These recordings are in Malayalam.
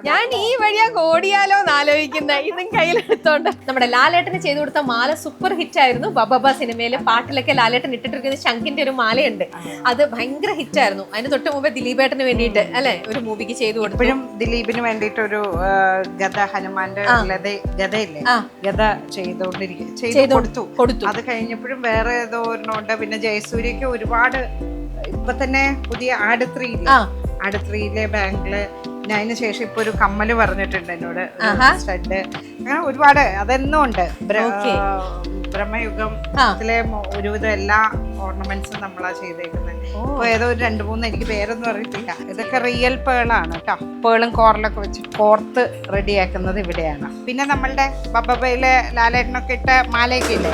ഞാൻ ഈ വഴിയാ ഓടിയാലോ എന്നാലോചിക്കുന്ന ഇതും കയ്യിലെടുത്തോണ്ട് നമ്മുടെ ലാലേട്ടന് ചെയ്തു കൊടുത്ത മാല സൂപ്പർ ഹിറ്റ് ആയിരുന്നു. ബബബ സിനിമയിലെ പാട്ടിലൊക്കെ ലാലേട്ടൻ ഇട്ടിട്ടിരിക്കുന്ന ശംഖിന്റെ ഒരു മാലയുണ്ട്. അത് ഭയങ്കര ഹിറ്റ് ആയിരുന്നു. അതിന് തൊട്ട് മുമ്പേ ദിലീപേട്ടന് വേണ്ടിയിട്ട് അല്ലെ ഒരു മൂവിക്ക് ചെയ്തു കൊടുത്തു. ഇപ്പോഴും ദിലീപിന് വേണ്ടിയിട്ട് ഒരു ഗദ ഹനുമാന്റെ ഗദയില്ലേ, ഗദ കൊടുത്തു. അത് കഴിഞ്ഞപ്പോഴും വേറെ ഏതോ ഒരെണ്ണമുണ്ട്. പിന്നെ ജയസൂര്യക്ക് ഒരുപാട് ഇപ്പൊ തന്നെ പുതിയ ആട്3യിലെ ബാങ്കില് അതിന് ശേഷം ഇപ്പൊ ഒരു കമ്മല് പറഞ്ഞിട്ടുണ്ട് എന്നോട് സ്റ്റഡ്. അങ്ങനെ ഒരുപാട് അതെന്നും ഉണ്ട്. ബ്രഹ്മയുഗത്തിലെ ഒരുവിധം എല്ലാ ഓർണമെന്റ്സും നമ്മളാ ചെയ്തേക്കുന്നത്. ഇപ്പൊ ഏതോ ഒരു 2-3 എനിക്ക് പേരൊന്നും അറിയത്തില്ല. ഇതൊക്കെ റിയൽ പേളാണ് കേട്ടോ. പേളും കോറലൊക്കെ വെച്ച് കോർത്ത് റെഡിയാക്കുന്നത് ഇവിടെയാണ്. പിന്നെ നമ്മളുടെ ബബബയിലെ ലാലേട്ടനൊക്കെ ഇട്ട മാലയൊക്കെ ഇല്ലേ,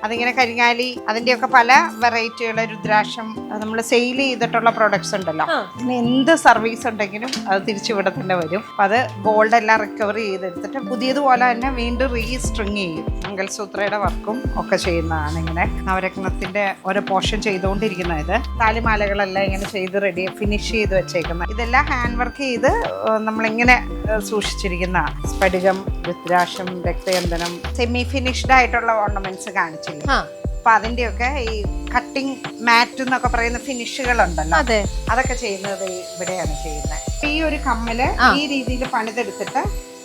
അതിങ്ങനെ കരിങ്ങാലി, അതിന്റെയൊക്കെ പല വെറൈറ്റികള്, രുദ്രാക്ഷം, നമ്മൾ സെയിൽ ചെയ്തിട്ടുള്ള പ്രൊഡക്ട്സ് ഉണ്ടല്ലോ. പിന്നെ എന്ത് സർവീസ് ഉണ്ടെങ്കിലും അത് തിരിച്ചിവിടെ തന്നെ വരും. അപ്പൊ അത് ഗോൾഡ് എല്ലാം റിക്കവറി ചെയ്തെടുത്തിട്ട് പുതിയതുപോലെ തന്നെ വീണ്ടും റീസ്ട്രിങ് ചെയ്യും. മംഗൾസൂത്രയുടെ വർക്കും ഒക്കെ ചെയ്യുന്നതാണ്. ഇങ്ങനെ നവരത്നത്തിന്റെ ഓരോ പോർഷൻ ചെയ്തുകൊണ്ടിരിക്കുന്നത്. ഇത് താലിമാലകളെല്ലാം ഇങ്ങനെ ചെയ്ത് റെഡി ഫിനിഷ് ചെയ്ത് വെച്ചേക്കുന്നത്. ഇതെല്ലാം ഹാൻഡ് വർക്ക് ചെയ്ത് നമ്മളിങ്ങനെ സൂക്ഷിച്ചിരിക്കുന്ന സ്ഫടികം, രുദ്രാക്ഷം, രക്തചന്ദനം, സെമി ഫിനിഷ്ഡ് ആയിട്ടുള്ള ഓർണമെന്റ്സ് കാണിച്ചു. അപ്പൊ അതിന്റെയൊക്കെ ഈ കട്ടിങ് മാറ്റ് എന്നൊക്കെ പറയുന്ന ഫിനിഷുകളുണ്ടല്ലോ, അതൊക്കെ ചെയ്യുന്നത് ഇവിടെയാണ് ചെയ്യുന്നത്. ഈ ഒരു കമ്മല് ഈ രീതിയിൽ പണിതെടുത്തിട്ട്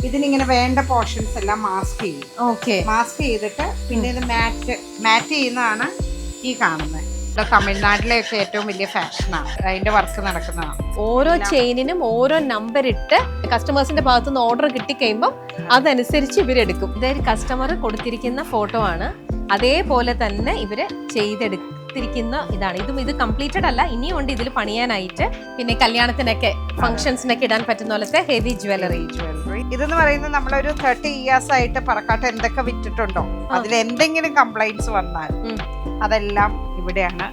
ഇതിനിങ്ങനെ വേണ്ട പോർഷൻസ് എല്ലാം മാസ്ക് ചെയ്യും. മാസ്ക് ചെയ്തിട്ട് പിന്നെ ഇത് മാറ്റ് ചെയ്യുന്നതാണ് ഈ കാണുന്നത്. തമിഴ്നാട്ടിലെയൊക്കെ ഏറ്റവും വലിയ ഫാഷനാണ് അതിന്റെ വർക്ക് നടക്കുന്നതാണ്. ഓരോ ചെയിനിനും ഓരോ നമ്പർ ഇട്ട് കസ്റ്റമേഴ്സിന്റെ ഭാഗത്തുനിന്ന് ഓർഡർ കിട്ടിക്കഴിയുമ്പോൾ അതനുസരിച്ച് ഇവരെടുക്കും. ഇതൊരു കസ്റ്റമർ കൊടുത്തിരിക്കുന്ന ഫോട്ടോ ആണ്. അതേപോലെ തന്നെ ഇവര് ചെയ്തെടുത്തിരിക്കുന്ന ഇതാണ്. ഇത് കംപ്ലീറ്റഡ് അല്ല, ഇനിയും ഉണ്ട് ഇതിൽ പണിയാനായിട്ട്. പിന്നെ കല്യാണത്തിനൊക്കെ ഫംഗ്ഷൻസിനൊക്കെ ഇടാൻ പറ്റുന്ന പോലത്തെ ഹെവി ജ്വല്ലറി. ഇതെന്ന് പറയുന്നത് നമ്മളൊരു 30 years ആയിട്ട് പറക്കാട്ട് എന്തൊക്കെ വിറ്റിട്ടുണ്ടോ അതിൽ എന്തെങ്കിലും കംപ്ലൈന്റ്സ് വന്നാൽ അതെല്ലാം ഇവിടെയാണ്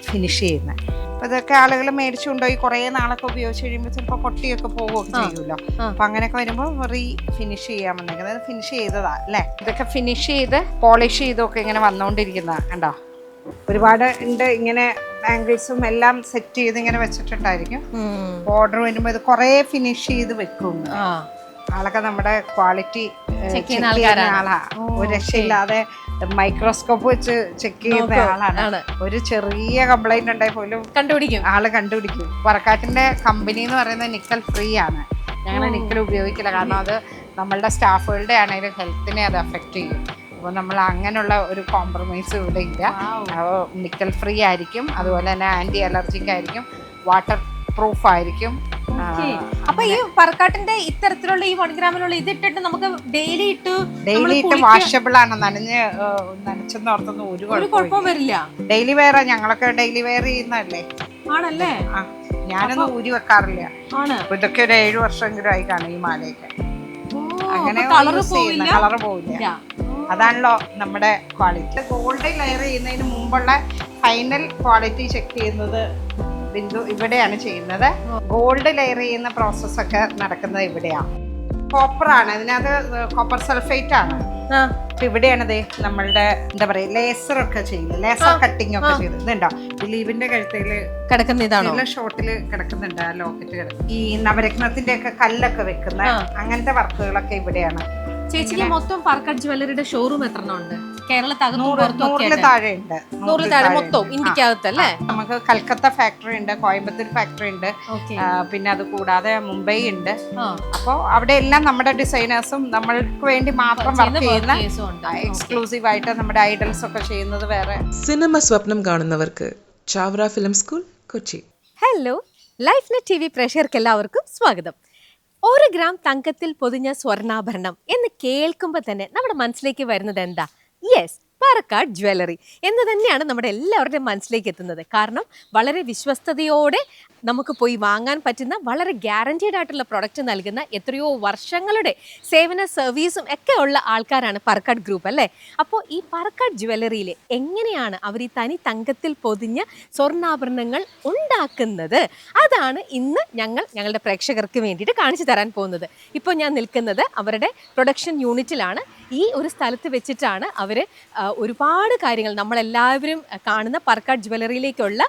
ഫിനിഷ് ചെയ്യുന്നത്. അപ്പൊ ഇതൊക്കെ ആളുകൾ മേടിച്ചുകൊണ്ടുപോയി കുറെ നാളൊക്കെ ഉപയോഗിച്ച് കഴിയുമ്പോൾ ചിലപ്പോൾ പൊട്ടിയൊക്കെ പോവുകയൊക്കെ ചെയ്യുമല്ലോ. അപ്പൊ അങ്ങനെയൊക്കെ വരുമ്പോൾ ഫിനിഷ് ചെയ്യാൻ വന്നേക്കുന്നത്. ഫിനിഷ് ചെയ്തതാ അല്ലേ. ഇതൊക്കെ ഫിനിഷ് ചെയ്ത് പോളിഷ് ചെയ്തൊക്കെ ഇങ്ങനെ വന്നോണ്ടിരിക്കുന്ന കണ്ടോ. ഒരുപാട് ഉണ്ട് ഇങ്ങനെ ആംഗിൾസും എല്ലാം സെറ്റ് ചെയ്ത് ഇങ്ങനെ വെച്ചിട്ടുണ്ടായിരിക്കും. ഓർഡർ വരുമ്പോ ഇത് കുറെ ഫിനിഷ് ചെയ്ത് വെക്കും. ആളൊക്കെ നമ്മുടെ ക്വാളിറ്റി ചെക്ക് ചെയ്യുന്ന ആളാ. ഒരു രക്ഷയില്ലാതെ മൈക്രോസ്കോപ്പ് വെച്ച് ചെക്ക് ചെയ്യുന്ന ആളാണ്. ഒരു ചെറിയ കംപ്ലൈന്റ് ഉണ്ടെങ്കിൽ പോലും കണ്ടുപിടിക്കും. പറക്കാട്ടിന്റെ കമ്പനി എന്ന് പറയുന്നത് നിക്കൽ ഫ്രീ ആണ്. ഞങ്ങൾ നിക്കൽ ഉപയോഗിക്കില്ല. കാരണം അത് നമ്മളുടെ സ്റ്റാഫുകളുടെ ആണെങ്കിലും ഹെൽത്തിനെ അത് അഫക്റ്റ് ചെയ്യും. അപ്പോൾ നമ്മൾ അങ്ങനെയുള്ള ഒരു കോംപ്രമൈസ് ഇവിടെ ഇല്ല. നിക്കൽ ഫ്രീ ആയിരിക്കും. അതുപോലെ തന്നെ ആന്റി അലർജിക് ആയിരിക്കും. വാട്ടർ പ്രൂഫ് ആയിരിക്കും. അപ്പൊ ഈ പറക്കാട്ടിന്റെ ഇത്തരത്തിലുള്ള ഈ 1 ഗ്രാമിലുള്ള ഇതിട്ടിട്ട് നമുക്ക് ഡെയിലി ഇട്ട് വാഷബിൾ ആണ്. നനച്ചെന്ന് ഓർത്തൊന്നും ഒരു കുഴപ്പവും വരില്ല. ഡെയിലി വെയർ ഞങ്ങളൊക്കെ ഡെയിലി വെയർ ചെയ്യുന്നതല്ലേ. ആണല്ലേ. ഞാനൊന്നും ഊരി വെക്കാറില്ല. അപ്പൊ ഇതൊക്കെ ഒരു 7 വർഷമെങ്കിലും ആയി കാണും ഈ മാലയൊക്കെ. അങ്ങനെ കളറ് പോവില്ല. അതാണല്ലോ നമ്മുടെ ക്വാളിറ്റി. ഗോൾഡ് ലെയർ ചെയ്യുന്നതിന് മുമ്പുള്ള ഫൈനൽ ക്വാളിറ്റി ചെക്ക് ചെയ്യുന്നത് ബിന്ദു ഇവിടെയാണ് ചെയ്യുന്നത്. ഗോൾഡ് ലെയർ ചെയ്യുന്ന പ്രോസസ്സൊക്കെ നടക്കുന്നത് ഇവിടെയാണ്. കോപ്പറാണ്, ഇതിനകത്ത് കോപ്പർ സൾഫേറ്റ് ആണ്. ഇവിടെയാണ് നമ്മളുടെ എന്താ പറയാ ലേസർ ഒക്കെ ചെയ്യുന്നത്. ലേസർ കട്ടിങ് ഒക്കെ ചെയ്തത് ഇതുണ്ടോ. ദിലീപിന്റെ കഴുത്തയില് കിടക്കുന്ന ഇതാണ് ഷോട്ടില് കിടക്കുന്നുണ്ട്. ആ ലോക്കറ്റ് കിടക്കും. ഈ നവരത്നത്തിന്റെ ഒക്കെ കല്ലൊക്കെ വെക്കുന്ന അങ്ങനത്തെ വർക്കുകളൊക്കെ ഇവിടെയാണ്. ചേച്ചിക്ക് മൊത്തം പറക്കാട്ട് ജ്വല്ലറിയുടെ ഷോറൂം എത്ര ഉണ്ട് കേരളത്തിൽ? 100 താഴെ ഉണ്ട്. 100 താഴെ മൊത്തം ഇന്ത്യക്കകത്തല്ലേ? നമുക്ക് കൽക്കത്ത ഫാക്ടറി ഉണ്ട്, കോയമ്പത്തൂർ ഫാക്ടറി ഉണ്ട്, പിന്നെ അത് കൂടാതെ മുംബൈ ഉണ്ട്. അപ്പോൾ അവിടെ എല്ലാം നമ്മുടെ ഡിസൈനേഴ്സും നമ്മൾക്ക് വേണ്ടി മാത്രം വർക്ക് ചെയ്യുന്ന എക്സ്ക്ലൂസീവ് ആയിട്ട് നമ്മുടെ ഐഡൽസ് ഒക്കെ ചെയ്യുന്നത് വേറെ. സിനിമ സ്വപ്നം കാണുന്നവർക്ക് Chavara film school, Kochi. Hello, life net TV പ്രേക്ഷകർക്ക് എല്ലാവർക്കും സ്വാഗതം. 1 ഗ്രാം തങ്കത്തിൽ പൊതിഞ്ഞ സ്വർണ്ണാഭരണം എന്ന് കേൾക്കുമ്പോൾ തന്നെ നമ്മുടെ മനസ്സിലേക്ക് വരുന്നത് എന്താ? യെസ്, പറക്കാട്ട് ജ്വല്ലറി എന്ന് തന്നെയാണ് നമ്മുടെ എല്ലാവരുടെയും മനസ്സിലേക്ക് എത്തുന്നത്. കാരണം വളരെ വിശ്വസ്തയോടെ നമുക്ക് പോയി വാങ്ങാൻ പറ്റുന്ന, വളരെ ഗ്യാരണ്ടീഡ് ആയിട്ടുള്ള പ്രൊഡക്റ്റ് നൽകുന്ന, എത്രയോ വർഷങ്ങളുടെ സേവന സർവീസും ഒക്കെ ഉള്ള ആൾക്കാരാണ് പറക്കാട്ട് ഗ്രൂപ്പ് അല്ലേ. അപ്പോൾ ഈ പറക്കാട്ട് ജ്വല്ലറിയിൽ എങ്ങനെയാണ് അവർ ഈ തനി തങ്കത്തിൽ പൊതിഞ്ഞ സ്വർണ്ണാഭരണങ്ങൾ ഉണ്ടാക്കുന്നത്, അതാണ് ഇന്ന് ഞങ്ങളുടെ പ്രേക്ഷകർക്ക് വേണ്ടിയിട്ട് കാണിച്ചു തരാൻ പോകുന്നത്. ഇപ്പോൾ ഞാൻ നിൽക്കുന്നത് അവരുടെ പ്രൊഡക്ഷൻ യൂണിറ്റിലാണ്. ഈ ഒരു സ്ഥലത്ത് വെച്ചിട്ടാണ് അവർ ഒരുപാട് കാര്യങ്ങൾ നമ്മളെല്ലാവരും കാണുന്ന പറക്കാട്ട് ജ്വല്ലറിയിലേക്കുള്ള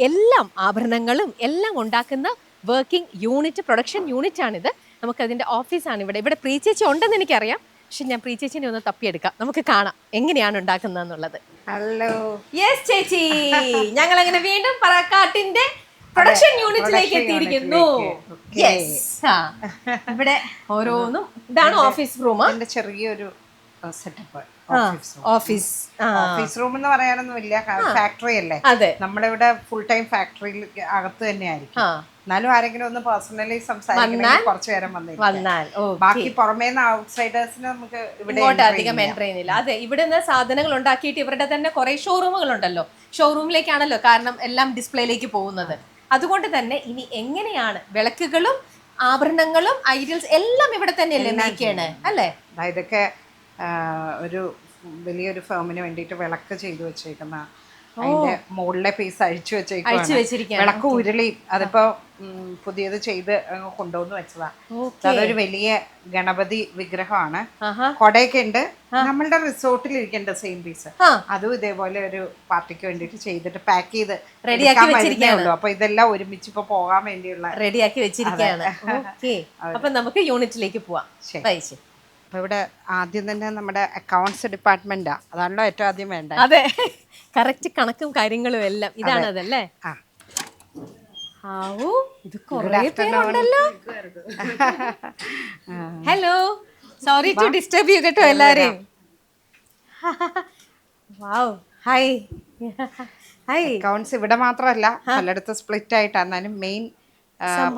എല്ലാം ആഭരണങ്ങളും എല്ലാം ഉണ്ടാക്കുന്ന വർക്കിംഗ് യൂണിറ്റ്, പ്രൊഡക്ഷൻ യൂണിറ്റ് ആണിത്. നമുക്കതിൻ്റെ ഓഫീസാണ് ഇവിടെ. ഇവിടെ പ്രീ ചേച്ചി ഉണ്ടെന്ന് എനിക്കറിയാം, പക്ഷെ ഞാൻ പ്രീ ചേച്ചിനെ ഒന്ന് തപ്പിയെടുക്കാം. നമുക്ക് കാണാം എങ്ങനെയാണ് ഉണ്ടാക്കുന്നതെന്നുള്ളത്. ഹലോ. യെസ് ചേച്ചി, ഞങ്ങൾ അങ്ങനെ വീണ്ടും പറക്കാട്ടിന്റെ പ്രൊഡക്ഷൻ യൂണിറ്റിലേക്ക് എത്തിയിരിക്കുന്നു. ഇവിടെ ഓരോന്നും, ഇതാണ് ഓഫീസ് റൂം. എന്റെ ചെറിയൊരു സെറ്റപ്പ്. ഓഫീസ് ഓഫീസ് റൂം എന്ന് പറയാനൊന്നുമില്ല, ഫാക്ടറി അല്ലേ. അതെ, നമ്മളിവിടെ ഫുൾ ടൈം ഫാക്ടറിയിൽ അകത്ത് തന്നെയായിരിക്കും. എന്നാലും ആരെങ്കിലും ഒന്ന് പേഴ്സണലി സംസാരിക്കണമെങ്കിൽ കുറച്ചു നേരം വന്നാൽ ബാക്കി പുറമേ ഔട്ട്സൈഡേഴ്സിന് നമുക്ക് ഇവിടെ അധികം എൻ്റർ ചെയ്യുന്നില്ല. അതെ, ഇവിടെ നിന്ന് സാധനങ്ങൾ ഉണ്ടാക്കിയിട്ട് ഇവരുടെ തന്നെ കുറെ ഷോറൂമുകൾ ഉണ്ടല്ലോ. ഷോറൂമിലേക്കാണല്ലോ കാരണം എല്ലാം ഡിസ്പ്ലേയിലേക്ക് പോകുന്നത്. അതുകൊണ്ട് തന്നെ ഇനി എങ്ങനെയാണ് വിളക്കുകളും ആഭരണങ്ങളും ഐഡിയൽസ് എല്ലാം ഇവിടെ തന്നെയല്ലേ മേക്കാണ് അല്ലേ? ഇതൊക്കെ ഒരു വലിയൊരു ഫേമിന് വേണ്ടിയിട്ട് വിളക്ക് ചെയ്തു വെച്ചേക്കുന്ന അതിന്റെ മുകളിലെ പീസ് അഴിച്ചു വെച്ചേക്കും. വിളക്ക് ഉരുളി അതിപ്പോ പുതിയത് ചെയ്ത് കൊണ്ടുവന്ന് വെച്ചതാ. അതൊരു വലിയ ഗണപതി വിഗ്രഹമാണ്. കൊടയൊക്കെ ഉണ്ട്. നമ്മളുടെ റിസോർട്ടിൽ ഇരിക്കേണ്ട സെയിം പീസ് അതും ഇതേപോലെ ഒരു പാർട്ടിക്ക് വേണ്ടിട്ട് ചെയ്തിട്ട് പാക്ക് ചെയ്ത് റെഡിയാക്കി വെച്ചിരിക്കുകയാണ്. അപ്പൊ ഇതെല്ലാം ഒരുമിച്ച് ഇപ്പൊ പോകാൻ വേണ്ടിയുള്ള റെഡിയാക്കി വെച്ചിരിക്കുകയാണ്. അപ്പൊ നമുക്ക് യൂണിറ്റിലേക്ക് പോവാം. അപ്പൊ ഇവിടെ ആദ്യം തന്നെ നമ്മുടെ അക്കൗണ്ട്സ് ഡിപ്പാർട്ട്മെന്റാ, അതാണല്ലോ ഏറ്റവും ആദ്യം വേണ്ട. അതെ, കറക്റ്റ് കണക്കും കാര്യങ്ങളും എല്ലാം ഇതാണ് അതല്ലേ? Hello, sorry to disturb you കേട്ടോ എല്ലാരെയും. Hi hi. അക്കൗണ്ട്സ് ഇവിടെ മാത്രമല്ല പലയിടത്തും സ്പ്ലിറ്റ് ആയിട്ടാണ്. എന്നാലും മെയിൻ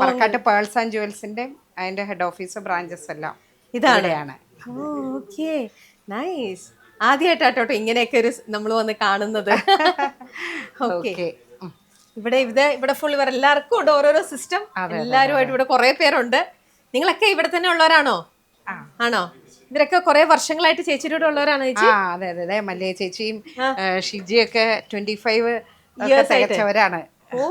പറക്കാട്ട് പേൾസ് ആൻഡ് ജുവൽസിന്റെ അതിന്റെ ഹെഡ് ഓഫീസ് ബ്രാഞ്ചസ് എല്ലാം ഇതാണ്. Okay, nice. ആദ്യമായിട്ടാട്ടോ ഇങ്ങനെയൊക്കെ ഒരു നമ്മൾ വന്ന് കാണുന്നത്. ഓക്കെ, ഇവിടെ ഫുൾ ഇവർ എല്ലാവർക്കും ഉണ്ട് ഓരോരോ സിസ്റ്റം. എല്ലാവരുമായിട്ട് ഇവിടെ കുറെ പേരുണ്ട്. നിങ്ങളൊക്കെ ഇവിടെ തന്നെ ഉള്ളവരാണോ? ആണോ? ഇവരൊക്കെ കുറെ വർഷങ്ങളായിട്ട് ചേച്ചിയുടെ കൂടെ ഉള്ളവരാണോ ചേച്ചി? അതെ അതെ അതെ. മല്ലിക ചേച്ചിയും ഷിജിയൊക്കെ 25 തികച്ചവരാണ്. ഓ,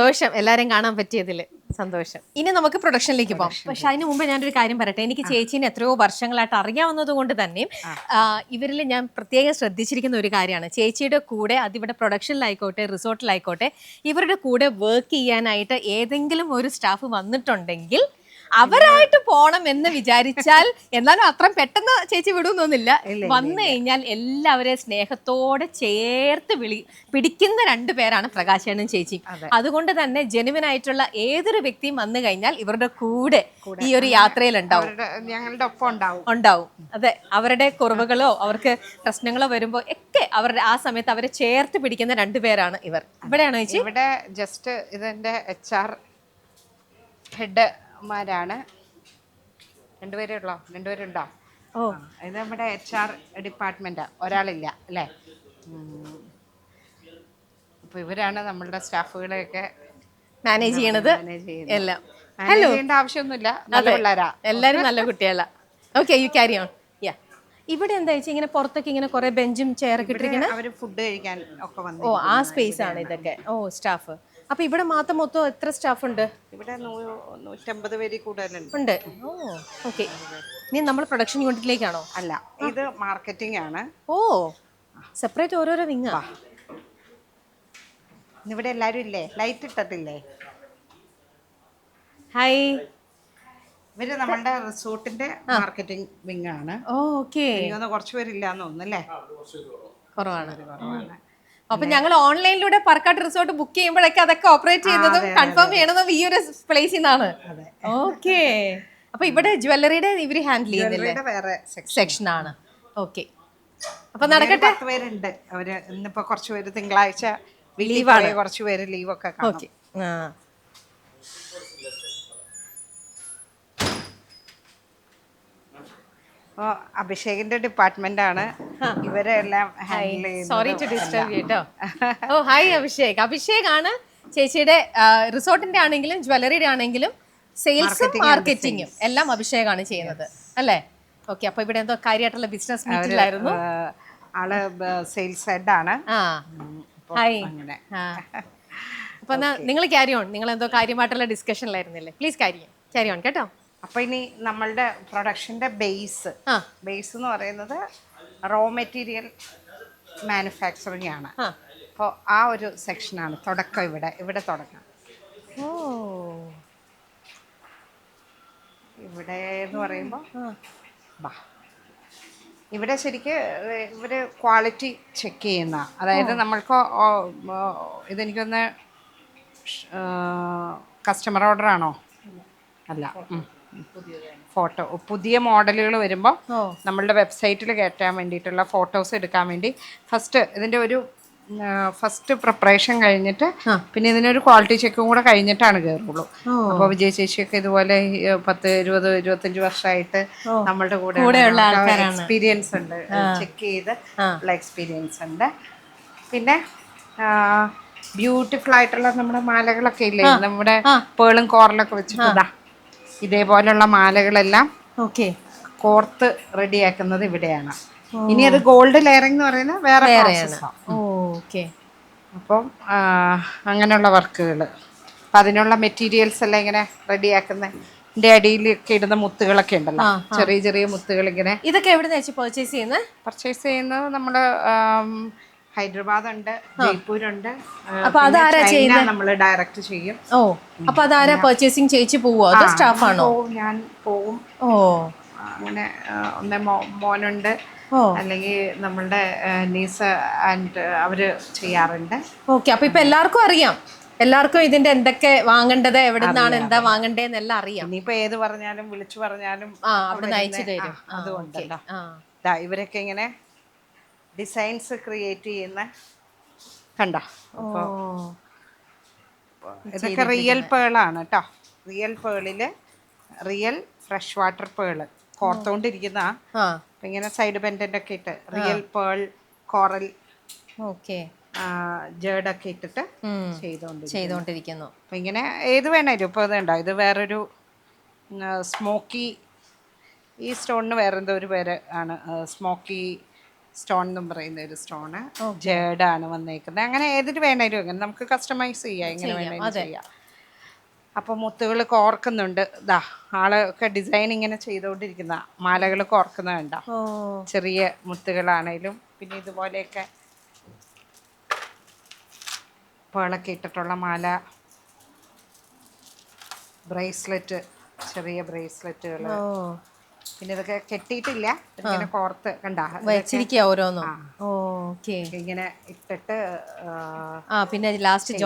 ദോഷം എല്ലാരെയും കാണാൻ പറ്റിയതിൽ സന്തോഷം. ഇനി നമുക്ക് പ്രൊഡക്ഷനിലേക്ക് പോകാം. പക്ഷെ അതിന് മുമ്പ് ഞാനൊരു കാര്യം പറയട്ടെ. എനിക്ക് ചേച്ചീനെ എത്രയോ വർഷങ്ങളായിട്ട് അറിയാവുന്നത് കൊണ്ട് തന്നെയും ഇവരിൽ ഞാൻ പ്രത്യേകം ശ്രദ്ധിച്ചിരിക്കുന്ന ഒരു കാര്യമാണ്, ചേച്ചിയുടെ കൂടെ അതിവിടെ പ്രൊഡക്ഷനിലായിക്കോട്ടെ റിസോർട്ടിലായിക്കോട്ടെ ഇവരുടെ കൂടെ വർക്ക് ചെയ്യാനായിട്ട് ഏതെങ്കിലും ഒരു സ്റ്റാഫ് വന്നിട്ടുണ്ടെങ്കിൽ അവരായിട്ട് പോണം എന്ന് വിചാരിച്ചാൽ, എന്നാലും അത്ര പെട്ടെന്ന് ചേച്ചി വിടുന്നൊന്നുമില്ല. വന്നു കഴിഞ്ഞാൽ എല്ലാവരെയും സ്നേഹത്തോടെ ചേർത്ത് പിടിക്കുന്ന 2 പേരാണ് പ്രകാശനും ചേച്ചിയും. അതുകൊണ്ട് തന്നെ ജെനുവിൻ ആയിട്ടുള്ള ഏതൊരു വ്യക്തിയും വന്നു കഴിഞ്ഞാൽ ഇവരുടെ കൂടെ ഈ ഒരു യാത്രയിൽ ഉണ്ടാവും, ഞങ്ങളുടെ ഒപ്പം ഉണ്ടാവും. അതെ, അവരുടെ കുറവുകളോ അവർക്ക് പ്രശ്നങ്ങളോ വരുമ്പോ ഒക്കെ അവരുടെ ആ സമയത്ത് അവരെ ചേർത്ത് പിടിക്കുന്ന 2 പേരാണ് ഇവർ. ഇവിടെയാണോ ചേച്ചി? ഇവിടെ ജസ്റ്റ് ഇതെന്റെ HR ഹെഡ് മാരാണ്. 2 പേരുണ്ടോ? ഓ, ഇത് നമ്മുടെ HR ഡിപ്പാർട്ട്മെന്റ്. ഒരാളില്ല അല്ലേ? അപ്പൊ ഇവരാണ് നമ്മളുടെ സ്റ്റാഫുകളെയൊക്കെ മാനേജ് ചെയ്യണത് എല്ലാം. ഹലോ, ആവശ്യമൊന്നുമില്ല, നല്ല പിള്ളേരാ, എല്ലാരും നല്ല കുട്ടികളാ. Okay, you carry on. ഇവിടെ എന്താ വെച്ചാൽ ഇങ്ങനെ പുറത്തൊക്കെ ഇങ്ങനെ കുറെ ബെഞ്ചും ചെയറൊക്കെ ഇട്ടിരിക്കുന്നത്. അവര് ഫുഡ് കഴിക്കാൻ ഒക്കെ വന്നു. ഓ, ആ സ്പേസ് ആണ് ഇതൊക്കെ. ഓ, സ്റ്റാഫ്. അപ്പൊ ഇവിടെ മാത്രം മൊത്തം എത്ര സ്റ്റാഫ് ഉണ്ട്? ഇവിടെ 150 പേരിൽ കൂടുതലുണ്ട്. ഉണ്ട്. ഓ, ഓക്കെ. ഇനി നമ്മൾ പ്രൊഡക്ഷൻ യൂണിറ്റിലേക്കാണോ? അല്ല, ഇത് മാർക്കറ്റിംഗ് ആണ്. ഓ, സെപ്പറേറ്റ് ഓരോരോ വിങ്ങാ. ഇവിടെ എല്ലാരും ഇല്ലേ? ലൈറ്റ് ഇട്ടിട്ടില്ലേ? ഹായ്. ഇവര് നമ്മളുടെ റിസോർട്ടിന്റെ മാർക്കറ്റിംഗ് വിങ് ആണ്. ഓക്കെ. കുറച്ച് പേരില്ലാന്ന് തോന്നുന്നല്ലേ? കുറവാണ്. അപ്പൊ ഞങ്ങൾ ഓൺലൈനിലൂടെ പറക്കാട്ട് റിസോർട്ട് ബുക്ക് ചെയ്യുമ്പോഴൊക്കെ അതൊക്കെ ഓപ്പറേറ്റ് ചെയ്യുന്നതും കൺഫേം ചെയ്യണതും ഈ ഒരു പ്ലേസിൽ നിന്നാണ്. ഓക്കെ. അപ്പൊ ഇവിടെ ജ്വല്ലറിയുടെ ഇവര് ഹാൻഡിൽ ചെയ്യുന്നില്ലേ? വേറെ സെക്ഷൻ ആണ്. ഓക്കെ, അപ്പൊ നടക്കട്ടെ. 10 പേരുണ്ട്. അവര് ഇന്നിപ്പോ കുറച്ച് പേര് തിങ്കളാഴ്ച ലീവാണ്, കുറച്ച് പേര് ലീവൊക്കെ. ഓക്കെ. അഭിഷേകിന്റെ ഡിപ്പാർട്ട്മെന്റ് ആണ് ഇവരെല്ലാം ഹാൻഡിൽ ചെയ്യുന്നത്. സോറി ടു ഡിസ്റ്റർബ് കേട്ടോ. ഓ, ഹായ് അഭിഷേക്. അഭിഷേക് ആണ് ചേച്ചിയുടെ റിസോർട്ടിന്റെ ആണെങ്കിലും ജ്വല്ലറിയുടെ ആണെങ്കിലും സെയിൽസും മാർക്കറ്റിംഗും എല്ലാം അഭിഷേകാണ് ചെയ്യുന്നത് അല്ലേ? ഓക്കെ. അപ്പൊ ഇവിടെ എന്തോ കാര്യമായിട്ടുള്ള ബിസിനസ് മീറ്റിംഗിലായിരുന്നു. ആള് സെയിൽസ് ഹെഡ് ആണ്. ഹായ്. അപ്പൊ നിങ്ങൾ ക്യാരി ഓൺ. നിങ്ങൾ എന്തോ കാര്യമായിട്ടുള്ള ഡിസ്കഷനിലായിരുന്നില്ലേ? പ്ലീസ് ക്യാരി ഓൺ കേട്ടോ. അപ്പൊ ഇനി നമ്മളുടെ പ്രൊഡക്ഷന്റെ ബേസ് എന്ന് പറയുന്നത് റോ മെറ്റീരിയൽ മാനുഫാക്ചറിങ് ആണ്. അപ്പോൾ ആ ഒരു സെക്ഷനാണ് തുടക്കം. ഇവിടെ തുടക്കം. ഇവിടെ എന്ന് പറയുമ്പോൾ ഇവിടെ ശരിക്ക് ഇവർ ക്വാളിറ്റി ചെക്ക് ചെയ്യുന്ന, അതായത് നമ്മൾക്ക് ഇതെനിക്കൊന്ന് കസ്റ്റമർ ഓർഡർ ആണോ? അല്ല, ഫോട്ടോ പുതിയ മോഡലുകൾ വരുമ്പോൾ നമ്മളുടെ വെബ്സൈറ്റിൽ കയറ്റാൻ വേണ്ടിയിട്ടുള്ള ഫോട്ടോസ് എടുക്കാൻ വേണ്ടി ഇതിൻ്റെ ഒരു ഫസ്റ്റ് പ്രിപ്പറേഷൻ കഴിഞ്ഞിട്ട് പിന്നെ ഇതിനൊരു ക്വാളിറ്റി ചെക്കും കൂടെ കഴിഞ്ഞിട്ടാണ് കയറുള്ളൂ. അപ്പോൾ വിജയ ചേച്ചിയൊക്കെ ഇതുപോലെ 10, 20, 25 വർഷമായിട്ട് നമ്മളുടെ കൂടെ എക്സ്പീരിയൻസ് ഉണ്ട്, ചെക്ക് ചെയ്ത് ഉള്ള എക്സ്പീരിയൻസ് ഉണ്ട്. പിന്നെ ബ്യൂട്ടിഫുൾ ആയിട്ടുള്ള നമ്മുടെ മാലകളൊക്കെ ഇല്ലേ, നമ്മുടെ പേളും കോറലൊക്കെ വെച്ചിട്ടുണ്ടാ ഇതേപോലെയുള്ള മാലകളെല്ലാം കോർത്ത് റെഡിയാക്കുന്നത് ഇവിടെയാണ്. ഇനി അത് ഗോൾഡ് ലെയറിംഗ് എന്ന് പറയുന്നത് വേറെ പ്രോസസ്സാണ്. അപ്പം അങ്ങനെയുള്ള വർക്കുകൾ, അപ്പം അതിനുള്ള മെറ്റീരിയൽസ് എല്ലാം ഇങ്ങനെ റെഡിയാക്കുന്നതിൻ്റെ അടിയിലൊക്കെ ഇടുന്ന മുത്തുകളൊക്കെ ഉണ്ടല്ലോ, ചെറിയ ചെറിയ മുത്തുകൾ ഇങ്ങനെ. ഇതൊക്കെ എവിടെ നിന്ന് പർച്ചേസ് ചെയ്യുന്നത്? പർച്ചേസ് ചെയ്യുന്നത് നമ്മൾ ഹൈദരാബാദ് ഉണ്ട്, ജയ്പൂർ ഉണ്ട്. അപ്പൊ അതാരാ ചെയ്യുന്നത്? നമ്മൾ ഡയറക്റ്റ് ചെയ്യും. അപ്പൊ അതാരാ പർച്ചേസിങ് ചേച്ചി പോവോ അതോ സ്റ്റാഫാണോ? ഞാൻ പോവും. അങ്ങനെ ഒന്നേ മോനുണ്ട്, അല്ലെങ്കിൽ നമ്മളുടെ നീസ് ആൻഡ് അവര് ചെയ്യാറുണ്ട്. ഓക്കെ, അപ്പൊ ഇപ്പൊ എല്ലാവർക്കും അറിയാം, എല്ലാവർക്കും ഇതിന്റെ എന്തൊക്കെ വാങ്ങേണ്ടത്, എവിടെ നിന്നാണ് എന്താ വാങ്ങണ്ടേന്നെല്ലാം അറിയാം. ഇനിയിപ്പോ ഏത് പറഞ്ഞാലും വിളിച്ചു പറഞ്ഞാലും അവിടെ അയച്ചു തരും. അതുകൊണ്ടല്ലോ ഇവരൊക്കെ ഇങ്ങനെ ഡിസൈൻസ് ക്രിയേറ്റ് ചെയ്യുന്ന കണ്ടോ. അപ്പോൾ ഇതൊക്കെ റിയൽ പേളാണ് കേട്ടോ. റിയൽ പേളില് റിയൽ ഫ്രഷ് വാട്ടർ പേള് കോർത്തോണ്ടിരിക്കുന്ന ഇങ്ങനെ സൈഡ് ബെൻഡൻ്റ് ഒക്കെ ഇട്ട് റിയൽ പേൾ കോറൽ ജേഡൊക്കെ ഇട്ടിട്ട് ചെയ്തോണ്ടിരിക്കുന്നു. അപ്പൊ ഇങ്ങനെ ഏത് വേണേലും ഇപ്പൊ ഇതുണ്ടോ, ഇത് വേറൊരു സ്മോക്കി, ഈ സ്റ്റോണിന് വേറെന്തോ ഒരു പേര് ആണ്, സ്മോക്കി സ്റ്റോൺ എന്നും പറയുന്ന ഒരു സ്റ്റോണ് ജേഡാണ് വന്നേക്കുന്നത്. അങ്ങനെ ഏതിന് വേണേലും അങ്ങനെ നമുക്ക് കസ്റ്റമൈസ് ചെയ്യാം, എങ്ങനെ വേണേലും ചെയ്യാം. അപ്പോൾ മുത്തുകൾ കോർക്കുന്നുണ്ട്. ഇതാ ആളൊക്കെ ഡിസൈൻ ഇങ്ങനെ ചെയ്തുകൊണ്ടിരിക്കുന്ന മാലകൾ കോർക്കുന്നുണ്ടോ, ചെറിയ മുത്തുകളാണേലും പിന്നെ ഇതുപോലെയൊക്കെ പേളൊക്കെ ഇട്ടിട്ടുള്ള മാല, ബ്രേസ്ലെറ്റ്, ചെറിയ ബ്രേസ്ലെറ്റുകൾ. പിന്നെ ഇതൊക്കെ കെട്ടിയിട്ടില്ല, ഇങ്ങനെ കോർത്ത് കണ്ടാ വെച്ചിരിക്കുക ഓരോന്നും. ഇങ്ങനെ ഇട്ടിട്ട് പിന്നെ ലാസ്റ്റ്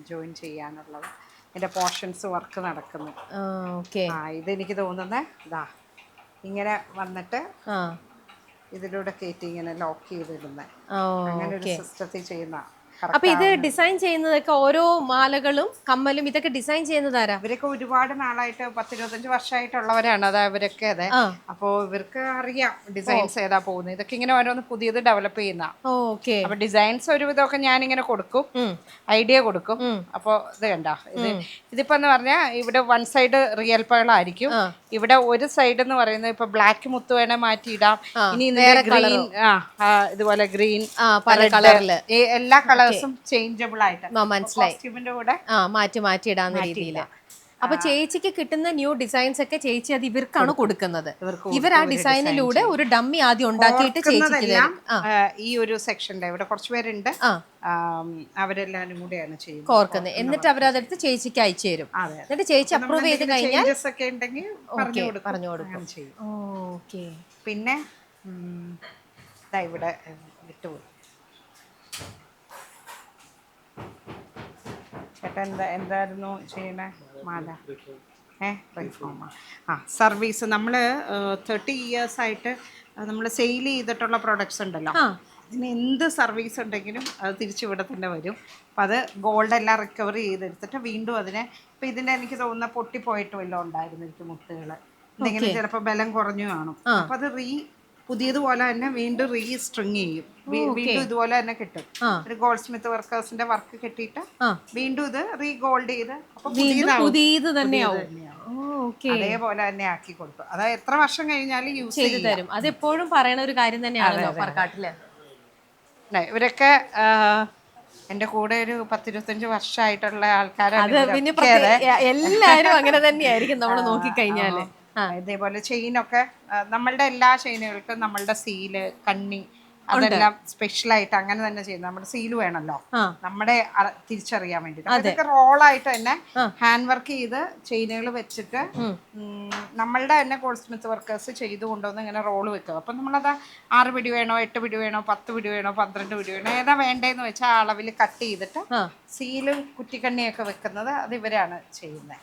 ജോയിൻ ചെയ്യാനുള്ളത് ഇതിന്റെ പോർഷൻസ് വർക്ക് നടക്കുന്നു. ഇതെനിക്ക് തോന്നുന്നത് ഇതാ ഇങ്ങനെ വന്നിട്ട് ഇതിലൂടെ കയറ്റി ഇങ്ങനെ ലോക്ക് ചെയ്തിടുന്നത്, അങ്ങനെ ഒരു സിസ്റ്റത്തിൽ ചെയ്യുന്ന. അപ്പൊ ഇത് ഡിസൈൻ ചെയ്യുന്നതൊക്കെ ഓരോ മാലകളും കമ്മലും ഇതൊക്കെ ഡിസൈൻ ചെയ്യുന്നതാരാ? ഇവരൊക്കെ ഒരുപാട് നാളായിട്ട് 10-25 വർഷമായിട്ടുള്ളവരാണ്. അതാ ഇവരൊക്കെ അതെ. അപ്പോൾ ഇവർക്ക് അറിയാം ഡിസൈൻസ് ഏതാ പോകുന്നത്. ഇതൊക്കെ ഇങ്ങനെ ഓരോന്ന് പുതിയത് ഡെവലപ്പ് ചെയ്യുന്ന. അപ്പൊ ഡിസൈൻസ് ഒരുവിധമൊക്കെ ഞാനിങ്ങനെ കൊടുക്കും, ഐഡിയ കൊടുക്കും. അപ്പോൾ ഇത് കണ്ടോ, ഇതിപ്പോ എന്ന് പറഞ്ഞാൽ ഇവിടെ വൺ സൈഡ് റിയൽ പേളായിരിക്കും, ഇവിടെ ഒരു സൈഡ് എന്ന് പറയുന്നത് ഇപ്പൊ ബ്ലാക്ക് മുത്ത് വേണേ മാറ്റിയിടാം. ഇനി ഗ്രീൻ, ഇതുപോലെ ഗ്രീൻ, എല്ലാ കളേഴ്സും ചേഞ്ചബിൾ ആയിട്ട് കോസ്റ്റ്യൂമിന്റെ കൂടെ മാറ്റി ഇടാന്ന രീതിയിൽ. അപ്പൊ ചേച്ചിക്ക് കിട്ടുന്ന ന്യൂ ഡിസൈൻസ് ഒക്കെ ചേച്ചി അത് ഇവർക്കാണ് കൊടുക്കുന്നത്. ഇവർ ആ ഡിസൈനിലൂടെ ഒരു ഡമ്മി ആദ്യം ഉണ്ടാക്കിയിട്ട് ചേച്ചിക്ക് തരും. ഈ ഒരു സെക്ഷനിലെ ഇവിടെ കുറച്ച് പേരുണ്ട്, അവരെല്ലാരും കൂടെയാണ് ചെയ്യുന്നത്, കോർക്കുന്നത്. എന്നിട്ട് അവരതെടുത്ത് ചേച്ചിക്ക് അയച്ചു തരും. എന്നിട്ട് ചേച്ചി അപ്രൂവ് ചെയ്ത് കഴിഞ്ഞാൽ പറഞ്ഞു കൊടുക്കും. പിന്നെ ഇവിടെ വിട്ടുപോയി ചേട്ടാ, എന്തായിരുന്നു ചെയ്യണേ മാല? സർവീസ് നമ്മൾ 30 years ആയിട്ട് നമ്മൾ സെയിൽ ചെയ്തിട്ടുള്ള പ്രൊഡക്ട്സ് ഉണ്ടല്ലോ, അതിന് എന്ത് സർവീസ് ഉണ്ടെങ്കിലും അത് തിരിച്ചിവിടെ തന്നെ വരും. അപ്പം അത് ഗോൾഡ് എല്ലാം റിക്കവർ ചെയ്തെടുത്തിട്ട് വീണ്ടും അതിനെ, ഇപ്പം ഇതിൻ്റെ എനിക്ക് തോന്നുന്ന പൊട്ടിപ്പോയിട്ട് വല്ലതും ഉണ്ടായിരുന്നു എനിക്ക് മുത്തുകൾ, എന്തെങ്കിലും ചിലപ്പോൾ ബലം കുറഞ്ഞു കാണും. അപ്പം അത് പുതിയതുപോലെ തന്നെ വീണ്ടും റീസ്ട്രിങ് ചെയ്യും, വീണ്ടും ഇതുപോലെ തന്നെ കിട്ടും. ഒരു ഗോൾഡ് സ്മിത്ത് വർക്കേഴ്സിന്റെ വർക്ക് കിട്ടിയിട്ട് വീണ്ടും ഇത് റീഗോൾഡ് ചെയ്ത് പുതിയത് തന്നെയാവും. അതേപോലെ തന്നെ ആക്കി കൊടുക്കും. അതായത് എത്ര വർഷം കഴിഞ്ഞാലും യൂസ് ചെയ്ത് തരും. അതെപ്പോഴും പറയണ ഒരു കാര്യം തന്നെയാണല്ലോ പറക്കാട്ടില്. ഇവരൊക്കെ എന്റെ കൂടെ ഒരു 10-25 വർഷമായിട്ടുള്ള ആൾക്കാരാണ്. എല്ലാരും അങ്ങനെ തന്നെയായിരിക്കും നമ്മൾ നോക്കിക്കഴിഞ്ഞാല്. ഇതേപോലെ ചെയിനൊക്കെ നമ്മളുടെ എല്ലാ ചെയിനുകൾക്കും നമ്മളുടെ സീല്, കണ്ണി, അതെല്ലാം സ്പെഷ്യലായിട്ട് അങ്ങനെ തന്നെ ചെയ്യുന്നത്. നമ്മുടെ സീല് വേണമല്ലോ നമ്മുടെ തിരിച്ചറിയാൻ വേണ്ടിട്ട്. അതൊക്കെ റോളായിട്ട് തന്നെ ഹാൻഡ് വർക്ക് ചെയ്ത് ചെയിനുകൾ വെച്ചിട്ട് നമ്മളുടെ തന്നെ ഗോൾഡ് സ്മിത്ത് വർക്കേഴ്സ് ചെയ്ത് കൊണ്ടുവന്ന് ഇങ്ങനെ റോള് വെക്കുക. അപ്പം നമ്മളത് 6 പിടി വേണോ, 8 പിടി വേണോ, 10 പിടി വേണോ, 12 പിടി വേണോ, ഏതാ വേണ്ടതെന്ന് വെച്ചാൽ ആ അളവിൽ കട്ട് ചെയ്തിട്ട് സീലും കുറ്റിക്കണ്ണിയൊക്കെ വെക്കുന്നത് അത് ഇവരാണ് ചെയ്യുന്നത്.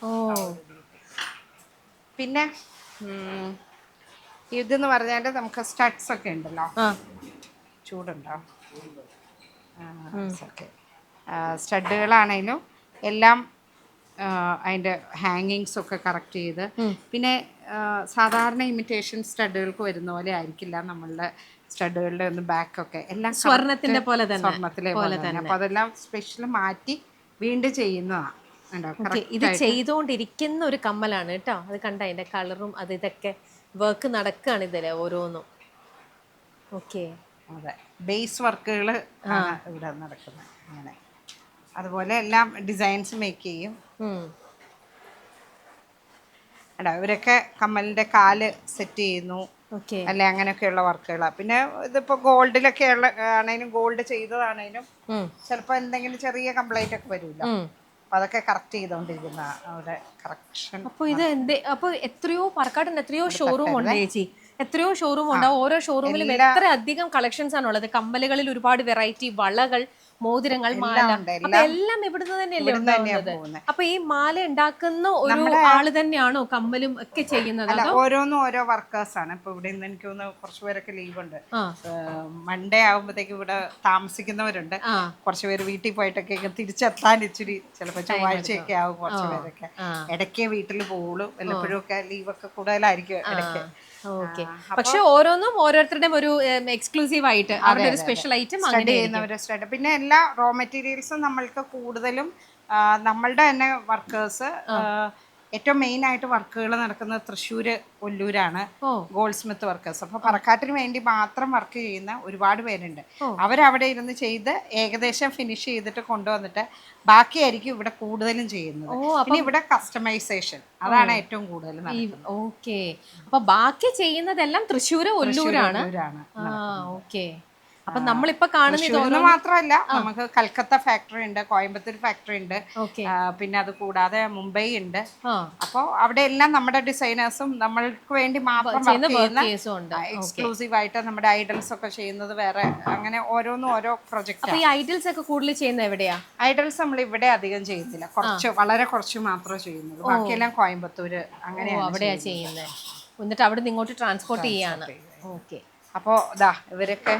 പിന്നെ ഇതെന്ന് പറഞ്ഞാൽ നമുക്ക് സ്റ്റഡ്സ് ഒക്കെ ഉണ്ടല്ലോ. ചൂടുണ്ടോ? ഓക്കെ. സ്റ്റഡുകളാണേലും എല്ലാം അതിൻ്റെ ഹാങ്ങിങ്സ് ഒക്കെ കറക്റ്റ് ചെയ്ത്, പിന്നെ സാധാരണ ഇമിറ്റേഷൻ സ്റ്റഡുകൾക്ക് വരുന്ന പോലെ ആയിരിക്കില്ല നമ്മളുടെ സ്റ്റഡുകളുടെ ഒന്ന് ബാക്കൊക്കെ എല്ലാം സ്വർണത്തിന്റെ പോലെ തന്നെ, സ്വർണത്തിലെ പോലെ തന്നെ. അപ്പോൾ അതെല്ലാം സ്പെഷ്യൽ മാറ്റി വീണ്ടും ചെയ്യുന്നതാണ്. ഇത് ചെയ്തുകൊണ്ടിരിക്കുന്ന ഒരു കമ്മലാണ് കേട്ടോ. അത് കണ്ട അതിന്റെ കളറും അത് ഇതൊക്കെ വർക്ക് നടക്കുകയാണ് ഇതിലെ ഓരോന്നും. ഓക്കെ, അതെ, ബേസ് വർക്കുകൾ ഇവിടെ നടക്കുന്നത് അങ്ങനെ. അതുപോലെ എല്ലാം ഡിസൈൻസ് മേക്ക് ചെയ്യും. ഇവരൊക്കെ കമ്മലിന്റെ കാല് സെറ്റ് ചെയ്യുന്നു അല്ലെ, അങ്ങനെയൊക്കെയുള്ള വർക്കുകളാണ്. പിന്നെ ഇതിപ്പോ ഗോൾഡിലൊക്കെ ഉള്ള ആണേലും ഗോൾഡ് ചെയ്തതാണേലും ചിലപ്പോൾ എന്തെങ്കിലും ചെറിയ കംപ്ലൈന്റ് ഒക്കെ വരുമല്ലോ. അപ്പൊ അതൊക്കെ കറക്റ്റ് ചെയ്തോണ്ടിരിക്കുന്ന അവിടെ കറക്ഷൻ. അപ്പൊ ഇത് അപ്പൊ എത്രയോ പാലക്കാട് എത്രയോ ഷോറൂം ഉണ്ട് ചേച്ചി, എത്രയോ ഷോറൂം ഉണ്ടാവും. ഓരോ ഷോറൂമിലും എത്ര അധികം കളക്ഷൻസ് ആണുള്ളത്. കമ്മലുകളിൽ ഒരുപാട് വെറൈറ്റി, വളകൾ, മോതിരങ്ങൾ, മാല, അപ്പൊ എല്ലാം ഇവിടുന്ന് തന്നെയല്ലേ ഉണ്ടാവുന്നത്. അപ്പൊ ഈ മാല ഉണ്ടാക്കുന്ന ഒരു ആള് തന്നെയാണോ കമ്മലും ഒക്കെ ചെയ്യുന്നത്? ഓരോന്നും ഓരോ വർക്കേഴ്സ് ആണ്. ഇപ്പൊ ഇവിടെ നിന്ന് എനിക്ക് തോന്നുന്നു കുറച്ച് പേരൊക്കെ ലീവ് ഉണ്ട്. മൺഡേ ആകുമ്പോഴത്തേക്ക് ഇവിടെ താമസിക്കുന്നവരുണ്ട്. കുറച്ച് പേര് വീട്ടിൽ പോയിട്ടൊക്കെ തിരിച്ചെത്താൻ ഇച്ചിരി ചിലപ്പോൾ ചൊവ്വാഴ്ചയൊക്കെ ആവും. കുറച്ച് പേരൊക്കെ ഇടയ്ക്കേ വീട്ടിൽ പോകുള്ളൂ. വല്ലപ്പോഴും ഒക്കെ ലീവൊക്കെ കൂടുതലായിരിക്കും ഇടയ്ക്ക്. ഓക്കെ, പക്ഷെ ഓരോന്നും ഓരോരുത്തരുടെയും ഒരു എക്സ്ക്ലൂസീവ് ആയിട്ട് അവരുടെ ഒരു സ്പെഷ്യൽ ഐറ്റം അങ്ങനെ. പിന്നെ എല്ലാ റോ മെറ്റീരിയൽസും നമ്മൾക്ക് കൂടുതലും നമ്മളുടെ തന്നെ വർക്കേഴ്സ് ഏറ്റവും മെയിൻ ആയിട്ട് വർക്കുകൾ നടക്കുന്നത് തൃശ്ശൂര്, ഒല്ലൂരാണ് ഗോൾഡ് സ്മിത്ത് വർക്കേഴ്സ്. അപ്പൊ പറക്കാട്ടിന് വേണ്ടി മാത്രം വർക്ക് ചെയ്യുന്ന ഒരുപാട് പേരുണ്ട്. അവരവിടെ ഇരുന്ന് ചെയ്ത് ഏകദേശം ഫിനിഷ് ചെയ്തിട്ട് കൊണ്ടുവന്നിട്ട് ബാക്കിയായിരിക്കും ഇവിടെ കൂടുതലും ചെയ്യുന്നത്. പിന്നെ ഇവിടെ കസ്റ്റമൈസേഷൻ അതാണ് ഏറ്റവും കൂടുതൽ നടക്കുന്നത്. ഓക്കെ, അപ്പൊ ബാക്കി ചെയ്യുന്നതെല്ലാം തൃശ്ശൂര്, ഒല്ലൂരാണ്. ഓക്കെ, അപ്പൊ നമ്മളിപ്പോ കാണുന്ന മാത്രമല്ല, നമുക്ക് കൽക്കത്ത ഫാക്ടറി ഉണ്ട്, കോയമ്പത്തൂർ ഫാക്ടറി ഉണ്ട്, പിന്നെ അത് കൂടാതെ മുംബൈ ഉണ്ട്. അപ്പൊ അവിടെ എല്ലാം നമ്മുടെ ഡിസൈനേഴ്സും നമ്മൾക്ക് വേണ്ടി മാത്രം എക്സ്ക്ലൂസീവ് ആയിട്ട് നമ്മുടെ ഐഡൽസ് ഒക്കെ ചെയ്യുന്നത് വേറെ. അങ്ങനെ ഓരോന്നും ഓരോ പ്രൊജക്ട്. ഈ ഐഡൽസ് ഒക്കെ കൂടുതൽ ചെയ്യുന്നത് എവിടെയാ? ഐഡൽസ് നമ്മൾ ഇവിടെ അധികം ചെയ്യുന്നില്ല, കുറച്ച് വളരെ കുറച്ച് മാത്രമേ ചെയ്യുന്നുള്ളൂ. ബാക്കിയെല്ലാം കോയമ്പത്തൂര് അങ്ങനെയാണ് അവിടെയാ ചെയ്യുന്നത്. എന്നിട്ട് അവിടെ നിന്ന് ഇങ്ങോട്ട് ട്രാൻസ്പോർട്ട് ചെയ്യാണ്. ഓക്കെ, അപ്പോൾ ഇതാ ഇവരൊക്കെ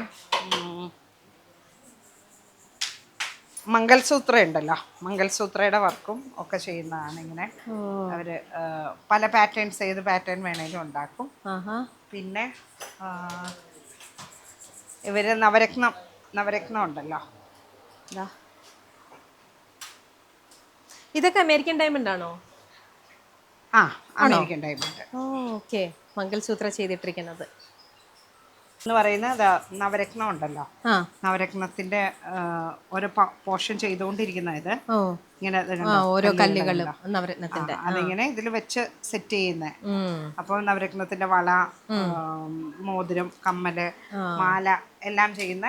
മംഗൾസൂത്ര ഉണ്ടല്ലോ, മംഗൾസൂത്രയുടെ വർക്കും ഒക്കെ ചെയ്യുന്നതാണ്. ഇങ്ങനെ അവര് പല പാറ്റേൺസ്, ഏത് പാറ്റേൺ വേണേലും ഉണ്ടാക്കും. പിന്നെ ഇവര് നവരത്നം ഉണ്ടല്ലോ, ഇതൊക്കെ അമേരിക്കൻ ഡയമണ്ട് ആണോ? American diamond. ഓക്കെ, മംഗൾസൂത്ര ചെയ്തിട്ടിരിക്കുന്നത് എന്ന് പറയുന്നത് നവരത്നം ഉണ്ടല്ലോ, നവരത്നത്തിന്റെ ഓരോ പോർഷൻ ചെയ്തുകൊണ്ടിരിക്കുന്ന ഇത് ഇങ്ങനെ ഓരോ കല്ലുകളും നവരത്നത്തിന്റെ അതിങ്ങനെ ഇതിൽ വെച്ച് സെറ്റ് ചെയ്യുന്നത്. അപ്പോൾ നവരത്നത്തിന്റെ വള, മോതിരം, കമ്മല്, മാല എല്ലാം ചെയ്യുന്ന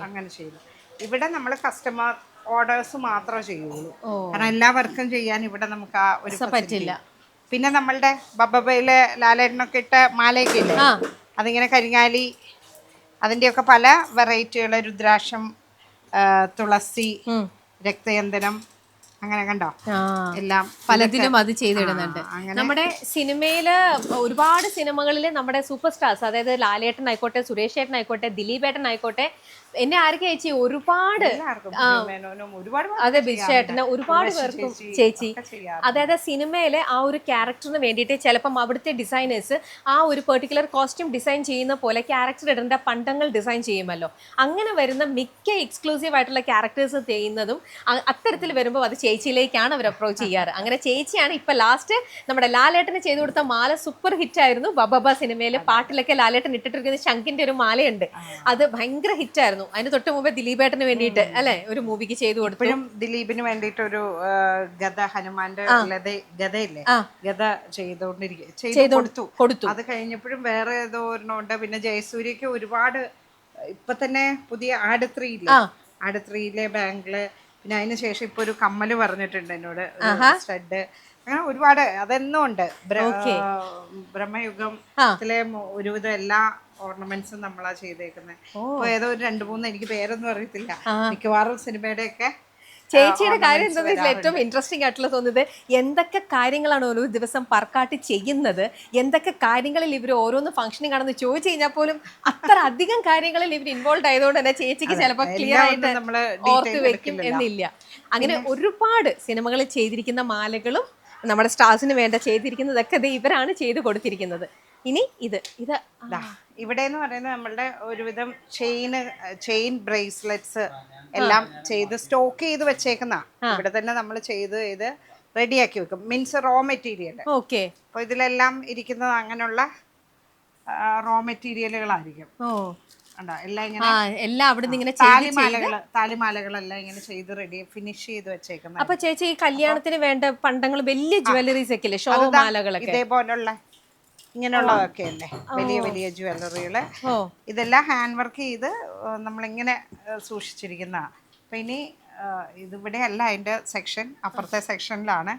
അങ്ങനെ ചെയ്യുന്നു. ഇവിടെ നമ്മൾ കസ്റ്റമർ ഓർഡേഴ്സ് മാത്രമേ ചെയ്യുള്ളൂ. കാരണം എല്ലാ വർക്കും ചെയ്യാൻ ഇവിടെ നമുക്ക് ആ ഒരു പറ്റില്ല. പിന്നെ നമ്മളുടെ ബബ്ബയിലെ ലാലേട്ടനൊക്കെ ഇട്ട മാലയൊക്കെ ഇല്ലേ, അതിങ്ങനെ കരിങ്ങാലി, അതിൻ്റെയൊക്കെ പല വെറൈറ്റികൾ, രുദ്രാക്ഷം, തുളസി, രക്തചന്ദനം, അങ്ങനെ കണ്ടോ, എല്ലാം പലതിലും അത് ചെയ്തിടുന്നുണ്ട്. നമ്മുടെ സിനിമയില് ഒരുപാട് സിനിമകളിൽ നമ്മുടെ സൂപ്പർ സ്റ്റാർസ്, അതായത് ലാലേട്ടൻ ആയിക്കോട്ടെ, സുരേഷ് ഏട്ടൻ ആയിക്കോട്ടെ, ദിലീപ് ഏട്ടൻ ആയിക്കോട്ടെ, എന്നെ ആരൊക്കെ ചേച്ചി ഒരുപാട്, അതെ ബിജുചേട്ടന് ഒരുപാട് പേർക്കും ചേച്ചി, അതായത് സിനിമയിലെ ആ ഒരു ക്യാരക്ടറിന് വേണ്ടിയിട്ട് ചിലപ്പം അവിടുത്തെ ഡിസൈനേഴ്സ് ആ ഒരു പെർട്ടിക്കുലർ കോസ്റ്റ്യൂം ഡിസൈൻ ചെയ്യുന്ന പോലെ ക്യാരക്ടർ ഇടേണ്ട പണ്ടങ്ങൾ ഡിസൈൻ ചെയ്യുമല്ലോ. അങ്ങനെ വരുന്ന മിക്ക എക്സ്ക്ലൂസീവ് ആയിട്ടുള്ള ക്യാരക്ടേഴ്സ് ചെയ്യുന്നതും അത്തരത്തിൽ വരുമ്പോൾ അത് ചേച്ചിയിലേക്കാണ് അവർ അപ്രോച്ച് ചെയ്യാറ്. അങ്ങനെ ചേച്ചിയാണ് ഇപ്പൊ ലാസ്റ്റ് നമ്മുടെ ലാലേട്ടന് ചെയ്തു കൊടുത്ത മാല സൂപ്പർ ഹിറ്റ് ആയിരുന്നു. ബബബ സിനിമയിലെ പാട്ടിലൊക്കെ ലാലേട്ടൻ ഇട്ടിട്ടിരിക്കുന്ന ശംഖിന്റെ ഒരു മാലയുണ്ട്, അത് ഭയങ്കര ഹിറ്റ് ആയിരുന്നു. അതിന് തൊട്ട് മുമ്പേ ദിലീപേട്ടന് വേണ്ടിയിട്ട് അല്ലെ ഒരു മൂവിക്ക് ചെയ്തു കൊടുത്തു. ദിലീപിന് വേണ്ടിയിട്ട് ഒരു ഗദ, ഹനുമാന്റെ ഗദയില്ലേ, ഗദ ചെയ്തു കൊടുത്തു. അത് കഴിഞ്ഞപ്പോഴും വേറെ ഏതോ ഒരെണ്ണമുണ്ട്. പിന്നെ ജയസൂര്യക്ക് ഒരുപാട് ഇപ്പൊ തന്നെ പുതിയ ആട്3 ആട്3 ബാങ്കില്, പിന്നെ അതിന് ശേഷം ഇപ്പൊ ഒരു കമ്മല് പറഞ്ഞിട്ടുണ്ട് എന്നോട്, സ്റ്റഡ്, അങ്ങനെ ഒരുപാട് അതെന്നും ഉണ്ട്. ബ്രഹ്മയുഗത്തിലെ ഒരുവിധം എല്ലാ ഓർണമെന്റ്സും നമ്മളാ ചെയ്തേക്കുന്നത്. ഇപ്പൊ ഏതോ ഒരു 2-3 എനിക്ക് പേരൊന്നും അറിയത്തില്ല, മിക്കവാറും സിനിമയുടെ ഒക്കെ. ചേച്ചിയുടെ കാര്യം എന്താണെന്ന് വെച്ചാൽ ഏറ്റവും ഇൻട്രസ്റ്റിംഗ് ആയിട്ടുള്ള തോന്നുന്നത്, എന്തൊക്കെ കാര്യങ്ങളാണ് ഓരോ ദിവസം പറക്കാട്ട് ചെയ്യുന്നത്, എന്തൊക്കെ കാര്യങ്ങളിൽ ഇവർ ഓരോന്ന് ഫംഗ്ഷനിങ് ആണെന്ന് ചോദിച്ചു കഴിഞ്ഞാൽ പോലും അത്ര അധികം കാര്യങ്ങളിൽ ഇവർ ഇൻവോൾവ് ആയതുകൊണ്ട് തന്നെ ചേച്ചിക്ക് ചിലപ്പോൾ ക്ലിയർ ആയിട്ട് ഓർത്ത് വെക്കും എന്നില്ല. അങ്ങനെ ഒരുപാട് സിനിമകളിൽ ചെയ്തിരിക്കുന്ന മാലകളും നമ്മുടെ സ്റ്റാർസിന് വേണ്ട ചെയ്തിരിക്കുന്നതൊക്കെ ഇവരാണ് ചെയ്ത് കൊടുത്തിരിക്കുന്നത്. ഇനി ഇത് ഇവിടെ എന്ന് പറയുന്നത് നമ്മളുടെ ഒരുവിധം ചെയിൻ ബ്രേസ്ലെറ്റ്സ് എല്ലാം ചെയ്ത് സ്റ്റോക്ക് ചെയ്ത് വെച്ചേക്കുന്ന, ഇവിടെ തന്നെ നമ്മൾ ചെയ്ത് റെഡിയാക്കി വെക്കും. Means raw material. ഓക്കെ. അപ്പോൾ ഇതിലെല്ലാം ഇരിക്കുന്നത് അങ്ങനെയുള്ള റോ മെറ്റീരിയലുകളായിരിക്കും. എല്ലാം അവിടെ ഇങ്ങനെ താലിമാലകളെല്ലാം ഇങ്ങനെ ചെയ്ത് റെഡി ഫിനിഷ് ചെയ്ത് വെച്ചേക്കുന്നത്. അപ്പൊ ചേച്ചി ഈ കല്യാണത്തിന് വേണ്ട പണ്ടങ്ങൾ വലിയ ജ്വല്ലറീസ് ഒക്കെ അല്ലേ, ഷോ മാലകളൊക്കെ ഇതേപോലുള്ള ഇങ്ങനെയുള്ളതൊക്കെ അല്ലേ, വലിയ വലിയ ജ്വല്ലറികള്. ഇതെല്ലാം ഹാൻഡ് വർക്ക് ചെയ്ത് നമ്മളിങ്ങനെ സൂക്ഷിച്ചിരിക്കുന്നതാണ്. അപ്പൊ ഇനി ഇതിവിടെ അല്ല അതിന്റെ സെക്ഷൻ, അപ്പുറത്തെ സെക്ഷനിലാണ്.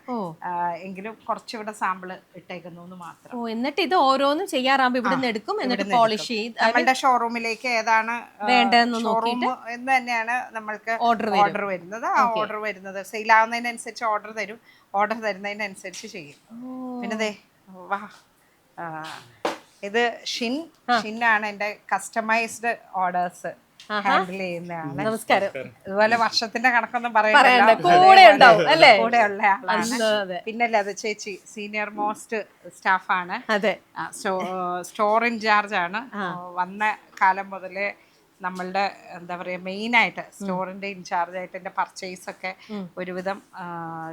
എങ്കിലും കുറച്ചിവിടെ സാമ്പിള് ഇട്ടേക്കുന്നു എന്ന് മാത്രം. എന്നിട്ട് ഇത് ഓരോന്നും ചെയ്യാറാകുമ്പോ ഇവിടുന്ന് എടുക്കും, എന്നിട്ട് പോളിഷ് ചെയ്ത് നമ്മളുടെ ഷോറൂമിലേക്ക് ഏതാണ് വേണ്ടതെന്ന് ഷോറൂം എന്ന് തന്നെയാണ് നമ്മൾക്ക് ഓർഡർ വരുന്നത്. ആ ഓർഡർ വരുന്നത് സെയിൽ ആവുന്നതിനനുസരിച്ച് ഓർഡർ തരും, ഓർഡർ തരുന്നതിനനുസരിച്ച് ചെയ്യും. പിന്നെ വാ, ഇത് ഷിന്നാണ് എൻ്റെ കസ്റ്റമൈസ്ഡ് ഓർഡേഴ്സ് ഹാൻഡിൽ ചെയ്യുന്നതാണ്. നമസ്കാരം. അതുപോലെ വർഷത്തിന്റെ കണക്കൊന്നും പറയണ്ട, കൂടെയുള്ള ആളാണ്. പിന്നല്ലേ അത് ചേച്ചി സീനിയർ മോസ്റ്റ് സ്റ്റാഫാണ്, സ്റ്റോർ ഇൻചാർജ് ആണ്. വന്ന കാലം മുതലേ നമ്മളുടെ എന്താ പറയുക, മെയിനായിട്ട് സ്റ്റോറിന്റെ ഇൻചാർജായിട്ട് എൻ്റെ പർച്ചേസൊക്കെ ഒരുവിധം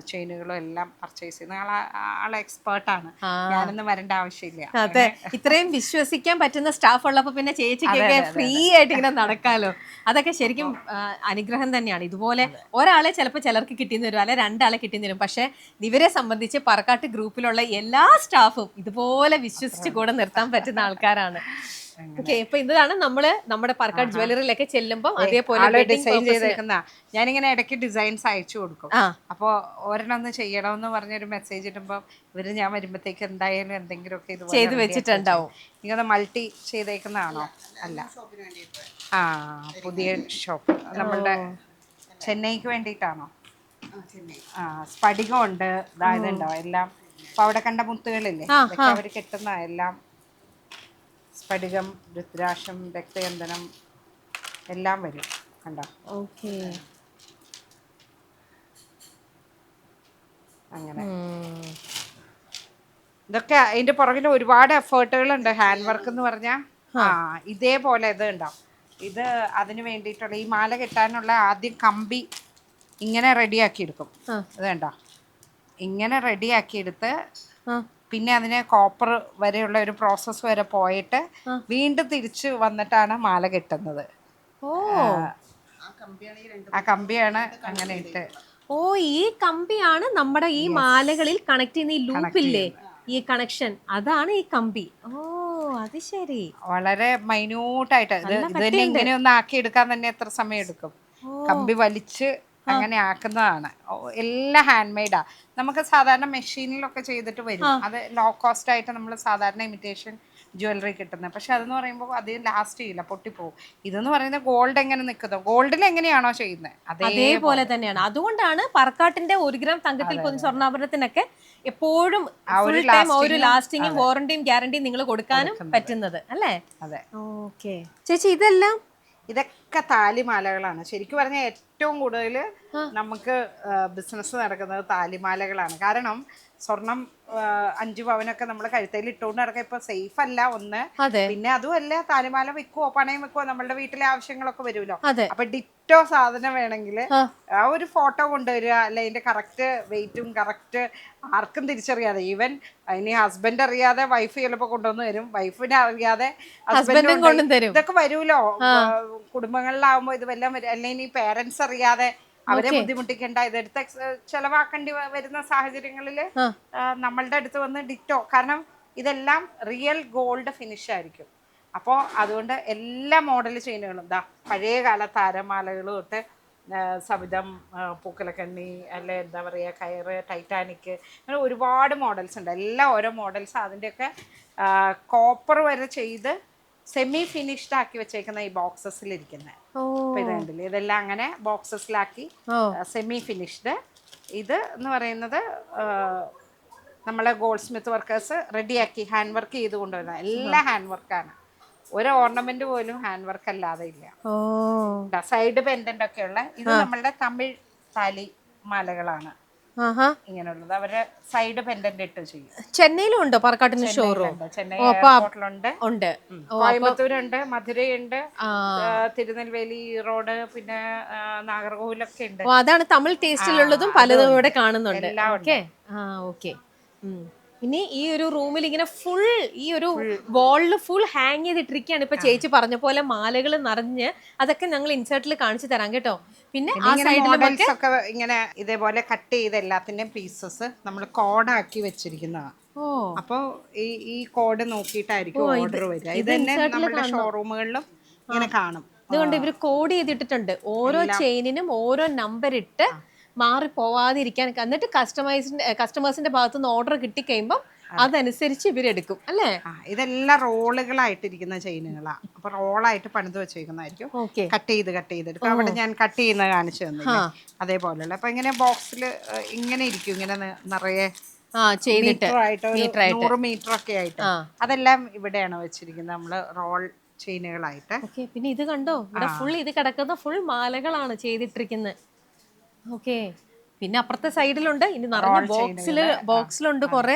ചെയിനുകളും എല്ലാം പർച്ചേസ് ചെയ്യുന്ന ആളെ എക്സ്പേർട്ടാണ്. ഞാനൊന്നും വരേണ്ട ആവശ്യമില്ല. അതെ, ഇത്രയും വിശ്വസിക്കാൻ പറ്റുന്ന സ്റ്റാഫ് ഉള്ളപ്പോ പിന്നെ ചേച്ചിക്കൊക്കെ ഫ്രീ ആയിട്ട് ഇങ്ങനെ നടക്കാലോ. അതൊക്കെ ശരിക്കും അനുഗ്രഹം തന്നെയാണ്. ഇതുപോലെ ഒരാളെ ചിലപ്പോൾ ചിലർക്ക് കിട്ടിയെന്ന് വരും, അല്ലെ 2 ആളെ കിട്ടിയെന്ന് വരും. പക്ഷെ ഇവരെ സംബന്ധിച്ച് പറക്കാട്ട് ഗ്രൂപ്പിലുള്ള എല്ലാ സ്റ്റാഫും ഇതുപോലെ വിശ്വസിച്ച് കൂടെ നിർത്താൻ പറ്റുന്ന ആൾക്കാരാണ്. ഓക്കെ. ഇപ്പൊ ഇതാണ് നമ്മുടെ പറക്കാട് ജ്വല്ലറിയിലൊക്കെ ചെല്ലുമ്പോൾ അതേപോലെ ഡിസൈൻ ചെയ്തേക്കുന്ന. ഞാനിങ്ങനെ ഇടയ്ക്ക് ഡിസൈൻസ് അയച്ചു കൊടുക്കും. അപ്പോൾ ഒരെണ്ണം ചെയ്യണമെന്ന് പറഞ്ഞൊരു മെസ്സേജ് ഇടുമ്പോൾ ഞാൻ വരുമ്പോഴത്തേക്ക് എന്തായാലും എന്തെങ്കിലുമൊക്കെ ഇത് ചെയ്ത് വെച്ചിട്ടുണ്ടാവും. ഇങ്ങനെ മൾട്ടി ചെയ്തേക്കുന്നതാണോ? അല്ല, പുതിയ ഷോപ്പ് നമ്മളുടെ ചെന്നൈക്ക് വേണ്ടിയിട്ടാണോ? സ്ഫടികമുണ്ട്, ഇതുണ്ടാവും എല്ലാം. അപ്പൊ അവിടെ കണ്ട മുത്തുകളില്ലേ, അതൊക്കെ അവർ കെട്ടുന്ന എല്ലാം സ്ഫടികം, രുദ്രാക്ഷം, രക്തചന്ദനം എല്ലാം വരും. കണ്ടോ? ഓക്കേ. അങ്ങനെ ഇതൊക്കെ അതിന്റെ പുറകിൽ ഒരുപാട് എഫേർട്ടുകളുണ്ട്. ഹാൻഡ് വർക്ക് എന്ന് പറഞ്ഞാൽ ഇതേപോലെ ഇത് ഉണ്ടാവും. ഇത് അതിന് വേണ്ടിയിട്ടുള്ള ഈ മാല കെട്ടാനുള്ള ആദ്യം കമ്പി ഇങ്ങനെ റെഡിയാക്കി എടുക്കും. ഇത് കണ്ടോ, ഇങ്ങനെ റെഡിയാക്കി എടുത്ത് പിന്നെ അതിനെ കോപ്പർ വരെയുള്ള ഒരു പ്രോസസ്സ് വരെ പോയിട്ട് വീണ്ടും തിരിച്ച് വന്നിട്ടാണ് മാല കെട്ടുന്നത്. ആ കമ്പിയാണ് അങ്ങനെ ഇട്ട്. ഈ കമ്പിയാണ് നമ്മുടെ ഈ മാലകളിൽ കണക്ട് ചെയ്യുന്ന ഈ ലൂപ്പില്ലേ, ഈ കണക്ഷൻ, അതാണ് ഈ കമ്പി. അത് ശരി. വളരെ മൈന്യൂട്ടായിട്ട് ഇത് ഇങ്ങനെ ഒന്ന് ആക്കി എടുക്കാൻ തന്നെ എത്ര സമയം എടുക്കും? കമ്പി വലിച്ച് അങ്ങനെ ആക്കുന്നതാണ്. എല്ലാം ഹാൻഡ് മെയ്ഡാ. നമുക്ക് സാധാരണ മെഷീനിലൊക്കെ ചെയ്തിട്ട് വരും, അത് ലോ കോസ്റ്റ് ആയിട്ട് നമ്മൾ സാധാരണ ഇമിറ്റേഷൻ ജ്വല്ലറി കിട്ടുന്നത്. പക്ഷെ അതെന്ന് പറയുമ്പോൾ അത് ലാസ്റ്റ് ചെയ്യില്ല, പൊട്ടിപ്പോവും. ഇതെന്ന് പറയുന്നത് ഗോൾഡ് എങ്ങനെ നിൽക്കുന്നോ, ഗോൾഡിൽ എങ്ങനെയാണോ ചെയ്യുന്നത് അതേപോലെ തന്നെയാണ്. അതുകൊണ്ടാണ് പറക്കാട്ടിന്റെ 1 ഗ്രാം തങ്കത്തിൽ പൊതിഞ്ഞ സ്വർണ്ണാഭരണത്തിനൊക്കെ എപ്പോഴും ഒരു ലാസ്റ്റിങ്ങും വാറണ്ടിയും ഗ്യാരണ്ടിയും നിങ്ങൾ കൊടുക്കാനും പറ്റുന്നത് അല്ലേ? അതെ. ഓക്കെ ചേച്ചി, ഇതൊക്കെ താലിമാലകളാണ്. ശരിക്കും പറഞ്ഞാൽ ഏറ്റവും കൂടുതൽ നമുക്ക് ബിസിനസ് നടക്കുന്നത് താലിമാലകളാണ്. കാരണം സ്വർണം 5 പവനൊക്കെ നമ്മൾ കഴുത്തയിൽ ഇട്ടുകൊണ്ട് നടക്കുക ഇപ്പൊ സേഫ് അല്ല ഒന്ന്. പിന്നെ അതുമല്ല, താലിമാല വെക്കുവോ പണയം വെക്കുവോ, നമ്മളുടെ വീട്ടിലെ ആവശ്യങ്ങളൊക്കെ വരുമല്ലോ. അപ്പൊ ഡിറ്റോ സാധനം വേണമെങ്കിൽ ആ ഒരു ഫോട്ടോ കൊണ്ടുവരിക, അല്ലെ അതിന്റെ കറക്റ്റ് വെയിറ്റും കറക്റ്റ് ആർക്കും തിരിച്ചറിയാതെ, ഈവൻ ഇനി ഹസ്ബൻഡ് അറിയാതെ വൈഫ് ചിലപ്പോ കൊണ്ടുവന്ന് തരും, വൈഫിനെ അറിയാതെ ഹസ്ബൻഡ് കൊണ്ടുതരും. ഇതൊക്കെ വരുമല്ലോ കുടുംബങ്ങളിലാവുമ്പോ, ഇത് വല്ലതും വരും. അല്ലെങ്കിൽ പേരൻസ് അറിയാതെ അവരെ ബുദ്ധിമുട്ടിക്കണ്ട, ഇതെടുത്ത് ചെലവാക്കേണ്ടി വരുന്ന സാഹചര്യങ്ങളിൽ നമ്മളുടെ അടുത്ത് വന്ന് ഡിറ്റോ, കാരണം ഇതെല്ലാം റിയൽ ഗോൾഡ് ഫിനിഷ് ആയിരിക്കും. അപ്പോൾ അതുകൊണ്ട് എല്ലാ മോഡൽ ചെയിനുകളും പഴയ കാല താരമാലകൾ തൊട്ട് സവിതം, പൂക്കലക്കണ്ണി, അല്ലെ എന്താ പറയുക, കയറ്, ടൈറ്റാനിക്, അങ്ങനെ ഒരുപാട് മോഡൽസ് ഉണ്ട്. എല്ലാം ഓരോ മോഡൽസ്. അതിൻ്റെയൊക്കെ കോപ്പർ വരെ ചെയ്ത് സെമി ഫിനിഷ്ഡ് ആക്കി വെച്ചേക്കുന്ന ഈ ബോക്സസിലിരിക്കുന്നത്. അപ്പോൾ ഇത് കണ്ടില്ലേ, ഇതെല്ലാം അങ്ങനെ ബോക്സസിലാക്കി സെമി ഫിനിഷ്ഡ്. ഇത് എന്ന് പറയുന്നത് നമ്മളെ ഗോൾഡ് സ്മിത്ത് വർക്കേഴ്സ് റെഡിയാക്കി ഹാൻഡ് വർക്ക് ചെയ്ത് കൊണ്ടുവരുന്നത്. എല്ലാം ഹാൻഡ് വർക്കാണ്. ഒരു ഓർണമെന്റ് പോലും ഹാൻഡ് വർക്ക് അല്ലാതെ ഇല്ല. സൈഡ് പെൻഡന്റ് ഒക്കെ ഉള്ള ഇത് നമ്മളുടെ തമിഴ് താലി മാലകളാണ് ഇങ്ങനെയുള്ളത്. അവര് സൈഡ് പെൻഡന്റ് ഇട്ട് ചെയ്യും. ചെന്നൈയിലും ഉണ്ടോ പാറക്കാട്ടിന് ഷോറൂം? ചെന്നൈ എയർപോർട്ടിലുണ്ട്, ഉണ്ട്, കോയമ്പത്തൂരുണ്ട്, മധുരയുണ്ട്, തിരുനെൽവേലി, ഈറോഡ്, പിന്നെ നാഗർകോവിലൊക്കെ ഉണ്ട്. അതാണ് തമിഴ് ടേസ്റ്റിലുള്ളതും പലതും ഇവിടെ കാണുന്നുണ്ട്. ഓക്കെ. ഇനി ഈ ഒരു റൂമിൽ ഇങ്ങനെ ഫുൾ ഈ ഒരു വാളില് ഫുൾ ഹാങ് ചെയ്തിട്ടിരിക്കുകയാണ്. ഇപ്പൊ ചേച്ചി പറഞ്ഞ പോലെ മാലകൾ നിറഞ്ഞ്, അതൊക്കെ ഞങ്ങൾ ഇൻസേർട്ടിൽ കാണിച്ചു തരാം കേട്ടോ. പിന്നെ ആ സൈഡിലൊക്കെ ഇങ്ങനെ ഇതേപോലെ കട്ട് ചെയ്ത് എല്ലാത്തിന്റെയും പീസസ് നമ്മൾ കോഡാക്കി വെച്ചിരിക്കുന്നതാണ്. അപ്പൊ ഈ കോഡ് നോക്കിയിട്ടായിരിക്കും ഓർഡർ വരിക. ഇത് തന്നെ നമ്മുടെ ഷോറൂമുകളിലും ഇങ്ങനെ കാണും. ഇതുകൊണ്ട് ഇവര് കോഡ് ചെയ്തിട്ടിട്ടുണ്ട്. ഓരോ ചെയിനിനും ഓരോ നമ്പർ ഇട്ട് മാറി പോവാതിരിക്കാൻ. എന്നിട്ട് കസ്റ്റമേഴ്സിന്റെ ഭാഗത്തുനിന്ന് ഓർഡർ കിട്ടിക്കഴിയുമ്പോൾ അതനുസരിച്ച് ഇവരെടുക്കും അല്ലേ? ഇതെല്ലാം റോളുകളായിട്ടിരിക്കുന്ന ചെയിനുകളാണ്. അപ്പൊ റോളായിട്ട് പണിത് വെച്ചേക്കുന്നതായിരിക്കും. കട്ട് ചെയ്തെടുക്കും. അവിടെ ഞാൻ കട്ട് ചെയ്യുന്നത് കാണിച്ചു തന്നില്ല, അതേപോലെയുള്ള. അപ്പൊ ഇങ്ങനെ ബോക്സിൽ ഇങ്ങനെ ഇരിക്കും, ഇങ്ങനെ നിറയെ മീറ്റർ 100 മീറ്റർ ഒക്കെ ആയിട്ട്. അതെല്ലാം ഇവിടെയാണ് വെച്ചിരിക്കുന്നത് നമ്മള് റോൾ ചെയിനുകളായിട്ട്. പിന്നെ ഇത് കണ്ടോ, ഇവിടെ ഫുൾ ഇത് കിടക്കുന്ന ഫുൾ മാലകളാണ് ചെയ്തിട്ടിരിക്കുന്നത്. ഓക്കെ. പിന്നെ അപ്പുറത്തെ സൈഡിലുണ്ട്, ഇനി നിറഞ്ഞ ബോക്സിലുണ്ട് കുറെ.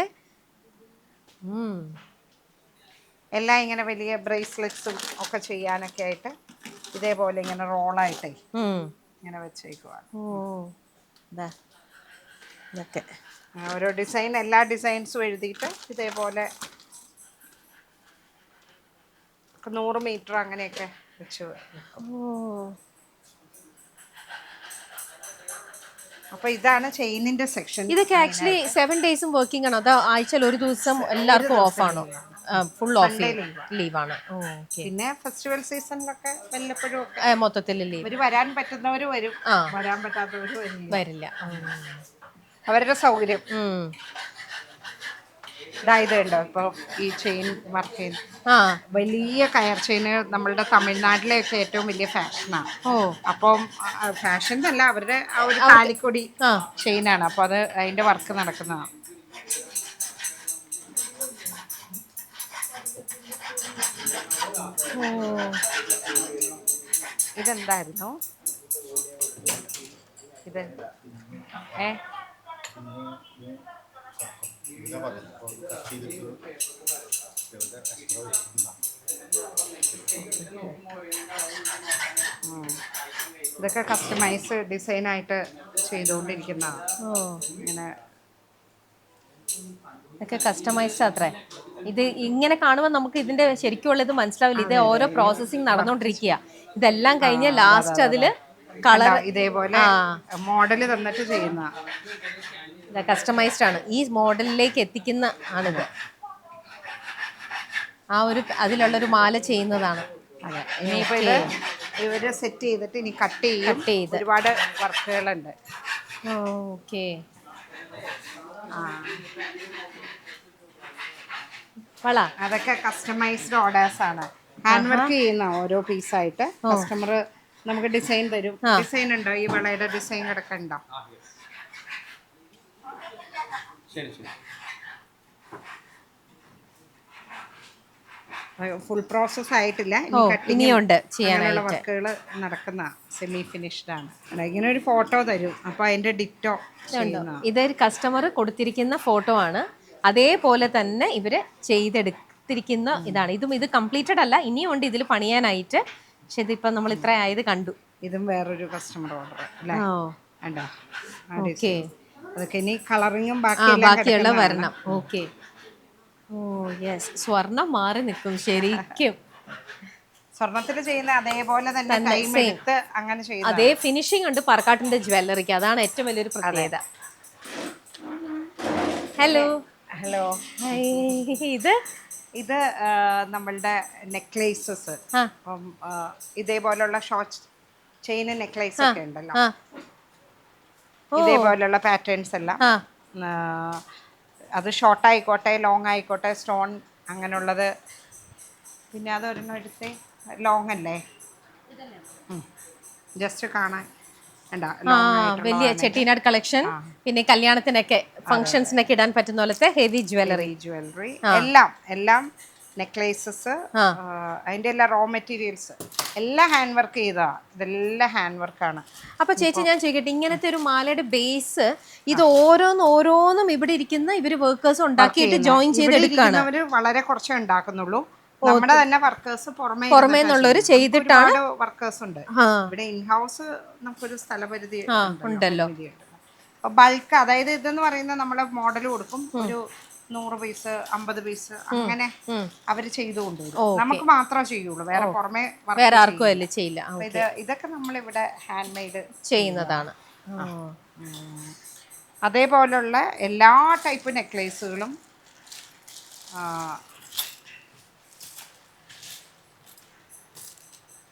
എല്ലാം ഇങ്ങനെ വലിയ ബ്രേസ്ലെറ്റ്സും ഒക്കെ ചെയ്യാനൊക്കെ ആയിട്ട് ഇതേപോലെ ഇങ്ങനെ റോളായിട്ടേ ഇങ്ങനെ വെച്ചേക്കുവാണ്. ഇതൊക്കെ ഓരോ ഡിസൈൻ, എല്ലാ ഡിസൈൻസും എഴുതിയിട്ട് ഇതേപോലെ 100 മീറ്റർ അങ്ങനെയൊക്കെ വെച്ച്. അപ്പൊ ഇതാണ് ചെയിനിന്റെ സെക്ഷൻ. ഇതൊക്കെ ആക്ച്വലി 7 days വർക്കിംഗ് ആണോ, അതോ ആഴ്ചയിൽ ഒരു ദിവസം എല്ലാവർക്കും ഓഫ് ആണോ? ഫുൾ ഓഫ് ലീവാണ്. പിന്നെ ഫെസ്റ്റിവൽ സീസണിലൊക്കെ വല്ലപ്പോഴും ഒക്കെ മൊത്തത്തിൽ ലീവ്. ഇവര് വരാൻ പറ്റുന്നവര് വരും, വരാൻ പറ്റാത്തവര് വരില്ല. അവരുടെ സൗകര്യം. ഇതായത് ഉണ്ടോ ഇപ്പൊ ഈ ചെയിൻ വർക്ക് ചെയ്യുന്ന വലിയ കയർ ചെയിന് നമ്മളുടെ തമിഴ്നാട്ടിലെയൊക്കെ ഏറ്റവും വലിയ ഫാഷനാണ്. അപ്പം ഫാഷൻ എന്നല്ല, അവരുടെ ആ ഒരു താലിക്കൊടി ചെയിനാണ്. അപ്പൊ അത് അതിന്റെ വർക്ക് നടക്കുന്നതാണ്. ഇതെന്തായിരുന്നു ഇത്? ഇതൊക്കെ കസ്റ്റമൈസ് ഡിസൈനായിട്ട് ചെയ്തുകൊണ്ടിരിക്കുന്നതാണ്. ഇങ്ങനെ ഇതൊക്കെ കസ്റ്റമൈസ്ഡ് അത്രേ. ഇത് ഇങ്ങനെ കാണുമ്പോൾ നമുക്ക് ഇതിന്റെ ശരിക്കുള്ള ഇത് മനസ്സിലാവില്ല. ഇത് ഓരോ പ്രോസസ്സിങ് നടന്നുകൊണ്ടിരിക്കുക. ഇതെല്ലാം കഴിഞ്ഞ് ലാസ്റ്റ് അതില് കളർ ഇതേപോലെ മോഡല് തന്നിട്ട് ചെയ്യുന്ന കസ്റ്റമൈസ്ഡ് ആണ്. ഈ മോഡലിലേക്ക് എത്തിക്കുന്ന ആണിത്. ആ ഒരു അതിലുള്ളൊരു മാല ചെയ്യുന്നതാണ്. അതെ. ഇനിയിപ്പോ ഇത് ഇവര് സെറ്റ് ചെയ്തിട്ട് ഇനി കട്ട് ചെയ്ത് ഒരുപാട് വർക്കുകളുണ്ട്. ഓക്കെ. അതൊക്കെ കസ്റ്റമൈസ്ഡ് ഓർഡേഴ്സ് ആണ്. ഹാൻഡ് വർക്ക് ചെയ്യുന്ന ഓരോ പീസായിട്ട് കസ്റ്റമർ നമുക്ക് ഡിസൈൻ തരും. ഡിസൈൻ ഉണ്ടോ? ഈ വളയുടെ ഡിസൈൻ കിടക്ക ഉണ്ടോ? ഫുൾ പ്രോസസ് ആയിട്ടില്ല, ഇനിയുണ്ട് ചെയ്യാനുള്ള വർക്കുകൾ നടക്കുന്ന സെമി ഫിനിഷ്ഡ് ആണ്. ഇങ്ങനെ ഒരു ഫോട്ടോ തരും, അപ്പൊ അതിന്റെ ഡിറ്റോ. ഇതൊരു കസ്റ്റമർ കൊടുത്തിരിക്കുന്ന ഫോട്ടോ ആണ്. അതേപോലെ തന്നെ ഇവര് ചെയ്തെടുത്തിരിക്കുന്ന ഇതാണ്. ഇത് കംപ്ലീറ്റഡ് അല്ല, ഇനിയും ഉണ്ട് ഇതിൽ പണിയാനായിട്ട്. പക്ഷെ ഇതിപ്പോ നമ്മൾ ഇത്ര ആയത് കണ്ടു. ഇതും വേറൊരു കസ്റ്റമർ ഓർഡർ അല്ലേ? അതൊക്കെ ഇനി കളറിങ്ങും ബാക്കിയുള്ള വരണം. ഓക്കെ. ഓ യെസ്, സ്വർണം മാറി നിൽക്കും ശരിക്കും. സ്വർണത്തിൽ ചെയ്യുന്ന അതേപോലെ തന്നെ അങ്ങനെ ചെയ്യുന്ന അതേ ഫിനിഷിംഗ് ഉണ്ട് പാറക്കാട്ടിന്റെ ജ്വല്ലറിക്ക്. അതാണ് ഏറ്റവും വലിയൊരു പ്രത്യേകത. ഹലോ. ഹലോ. ഇത് ഇത് നമ്മളുടെ നെക്ലേസസ് ആ. അപ്പം ഇതേപോലുള്ള ഷോർട്ട് ചെയിൻ നെക്ലേസ് ഒക്കെ ഉണ്ടല്ലോ, ആ. ഇതേപോലുള്ള പാറ്റേൺസ് എല്ലാം. ആ. ആ, അത് ഷോർട്ട് ആയിക്കോട്ടെ ലോങ് ആയിക്കോട്ടെ, സ്റ്റോൺ അങ്ങനെയുള്ളത്. പിന്നെ അതൊരെണ്ണം എടുത്തേ, ലോങ് അല്ലേ, ജസ്റ്റ് കാണാൻ ആ, ലോങ് വലിയ ചെട്ടിനാട് കളക്ഷൻ. പിന്നെ കല്യാണത്തിനൊക്കെ ഫംഗ്ഷൻസിനൊക്കെ ഇടാൻ പറ്റുന്ന പോലത്തെ ഹെവി ജ്വല്ലറി. ജ്വല്ലറി എല്ലാം നെക്ലേസസ്, അതിൻ്റെ എല്ലാ റോ മെറ്റീരിയൽസ് എല്ലാം ഹാൻഡ് വർക്ക് ചെയ്താ. ഇതെല്ലാം ഹാൻഡ് വർക്കാണ്. അപ്പൊ ചേച്ചി ഞാൻ ചോദിക്കട്ടെ, ഇങ്ങനത്തെ ഒരു മാലയുടെ ബേസ് ഇത് ഓരോന്നും ഇവിടെ ഇരിക്കുന്ന ഇവര് വർക്കേഴ്സ് ഉണ്ടാക്കിയിട്ട് ജോയിൻ ചെയ്തെടുക്കാണ്. അവര് വളരെ കുറച്ചേ ഉണ്ടാക്കുന്നുള്ളൂ. നമ്മുടെ തന്നെ വർക്കേഴ്സ് പുറമേ നിന്നുള്ളവര് ചെയ്തിട്ടാണ്. വർക്കേഴ്സ് ഉണ്ട് ഇവിടെ. ഇൻഹൗസ് നമുക്കൊരു സ്ഥലപരിധി ഉണ്ടല്ലോ. ബൾക്ക്, അതായത് ഇതെന്ന് പറയുന്നത് നമ്മള് മോഡൽ കൊടുക്കും, ഒരു 100 പീസ് 50 പീസ് അങ്ങനെ അവര് ചെയ്തു കൊണ്ടുവരും. നമുക്ക് മാത്രമേ ചെയ്യുള്ളൂ, വേറെ പുറമെ വേറെ ആർക്കും അല്ലേ ചെയ്യില്ല. ഇതൊക്കെ നമ്മളിവിടെ ഹാൻഡ് മെയ്ഡ് ചെയ്യുന്നതാണ്. അതേപോലുള്ള എല്ലാ ടൈപ്പ് നെക്ലേസുകളും,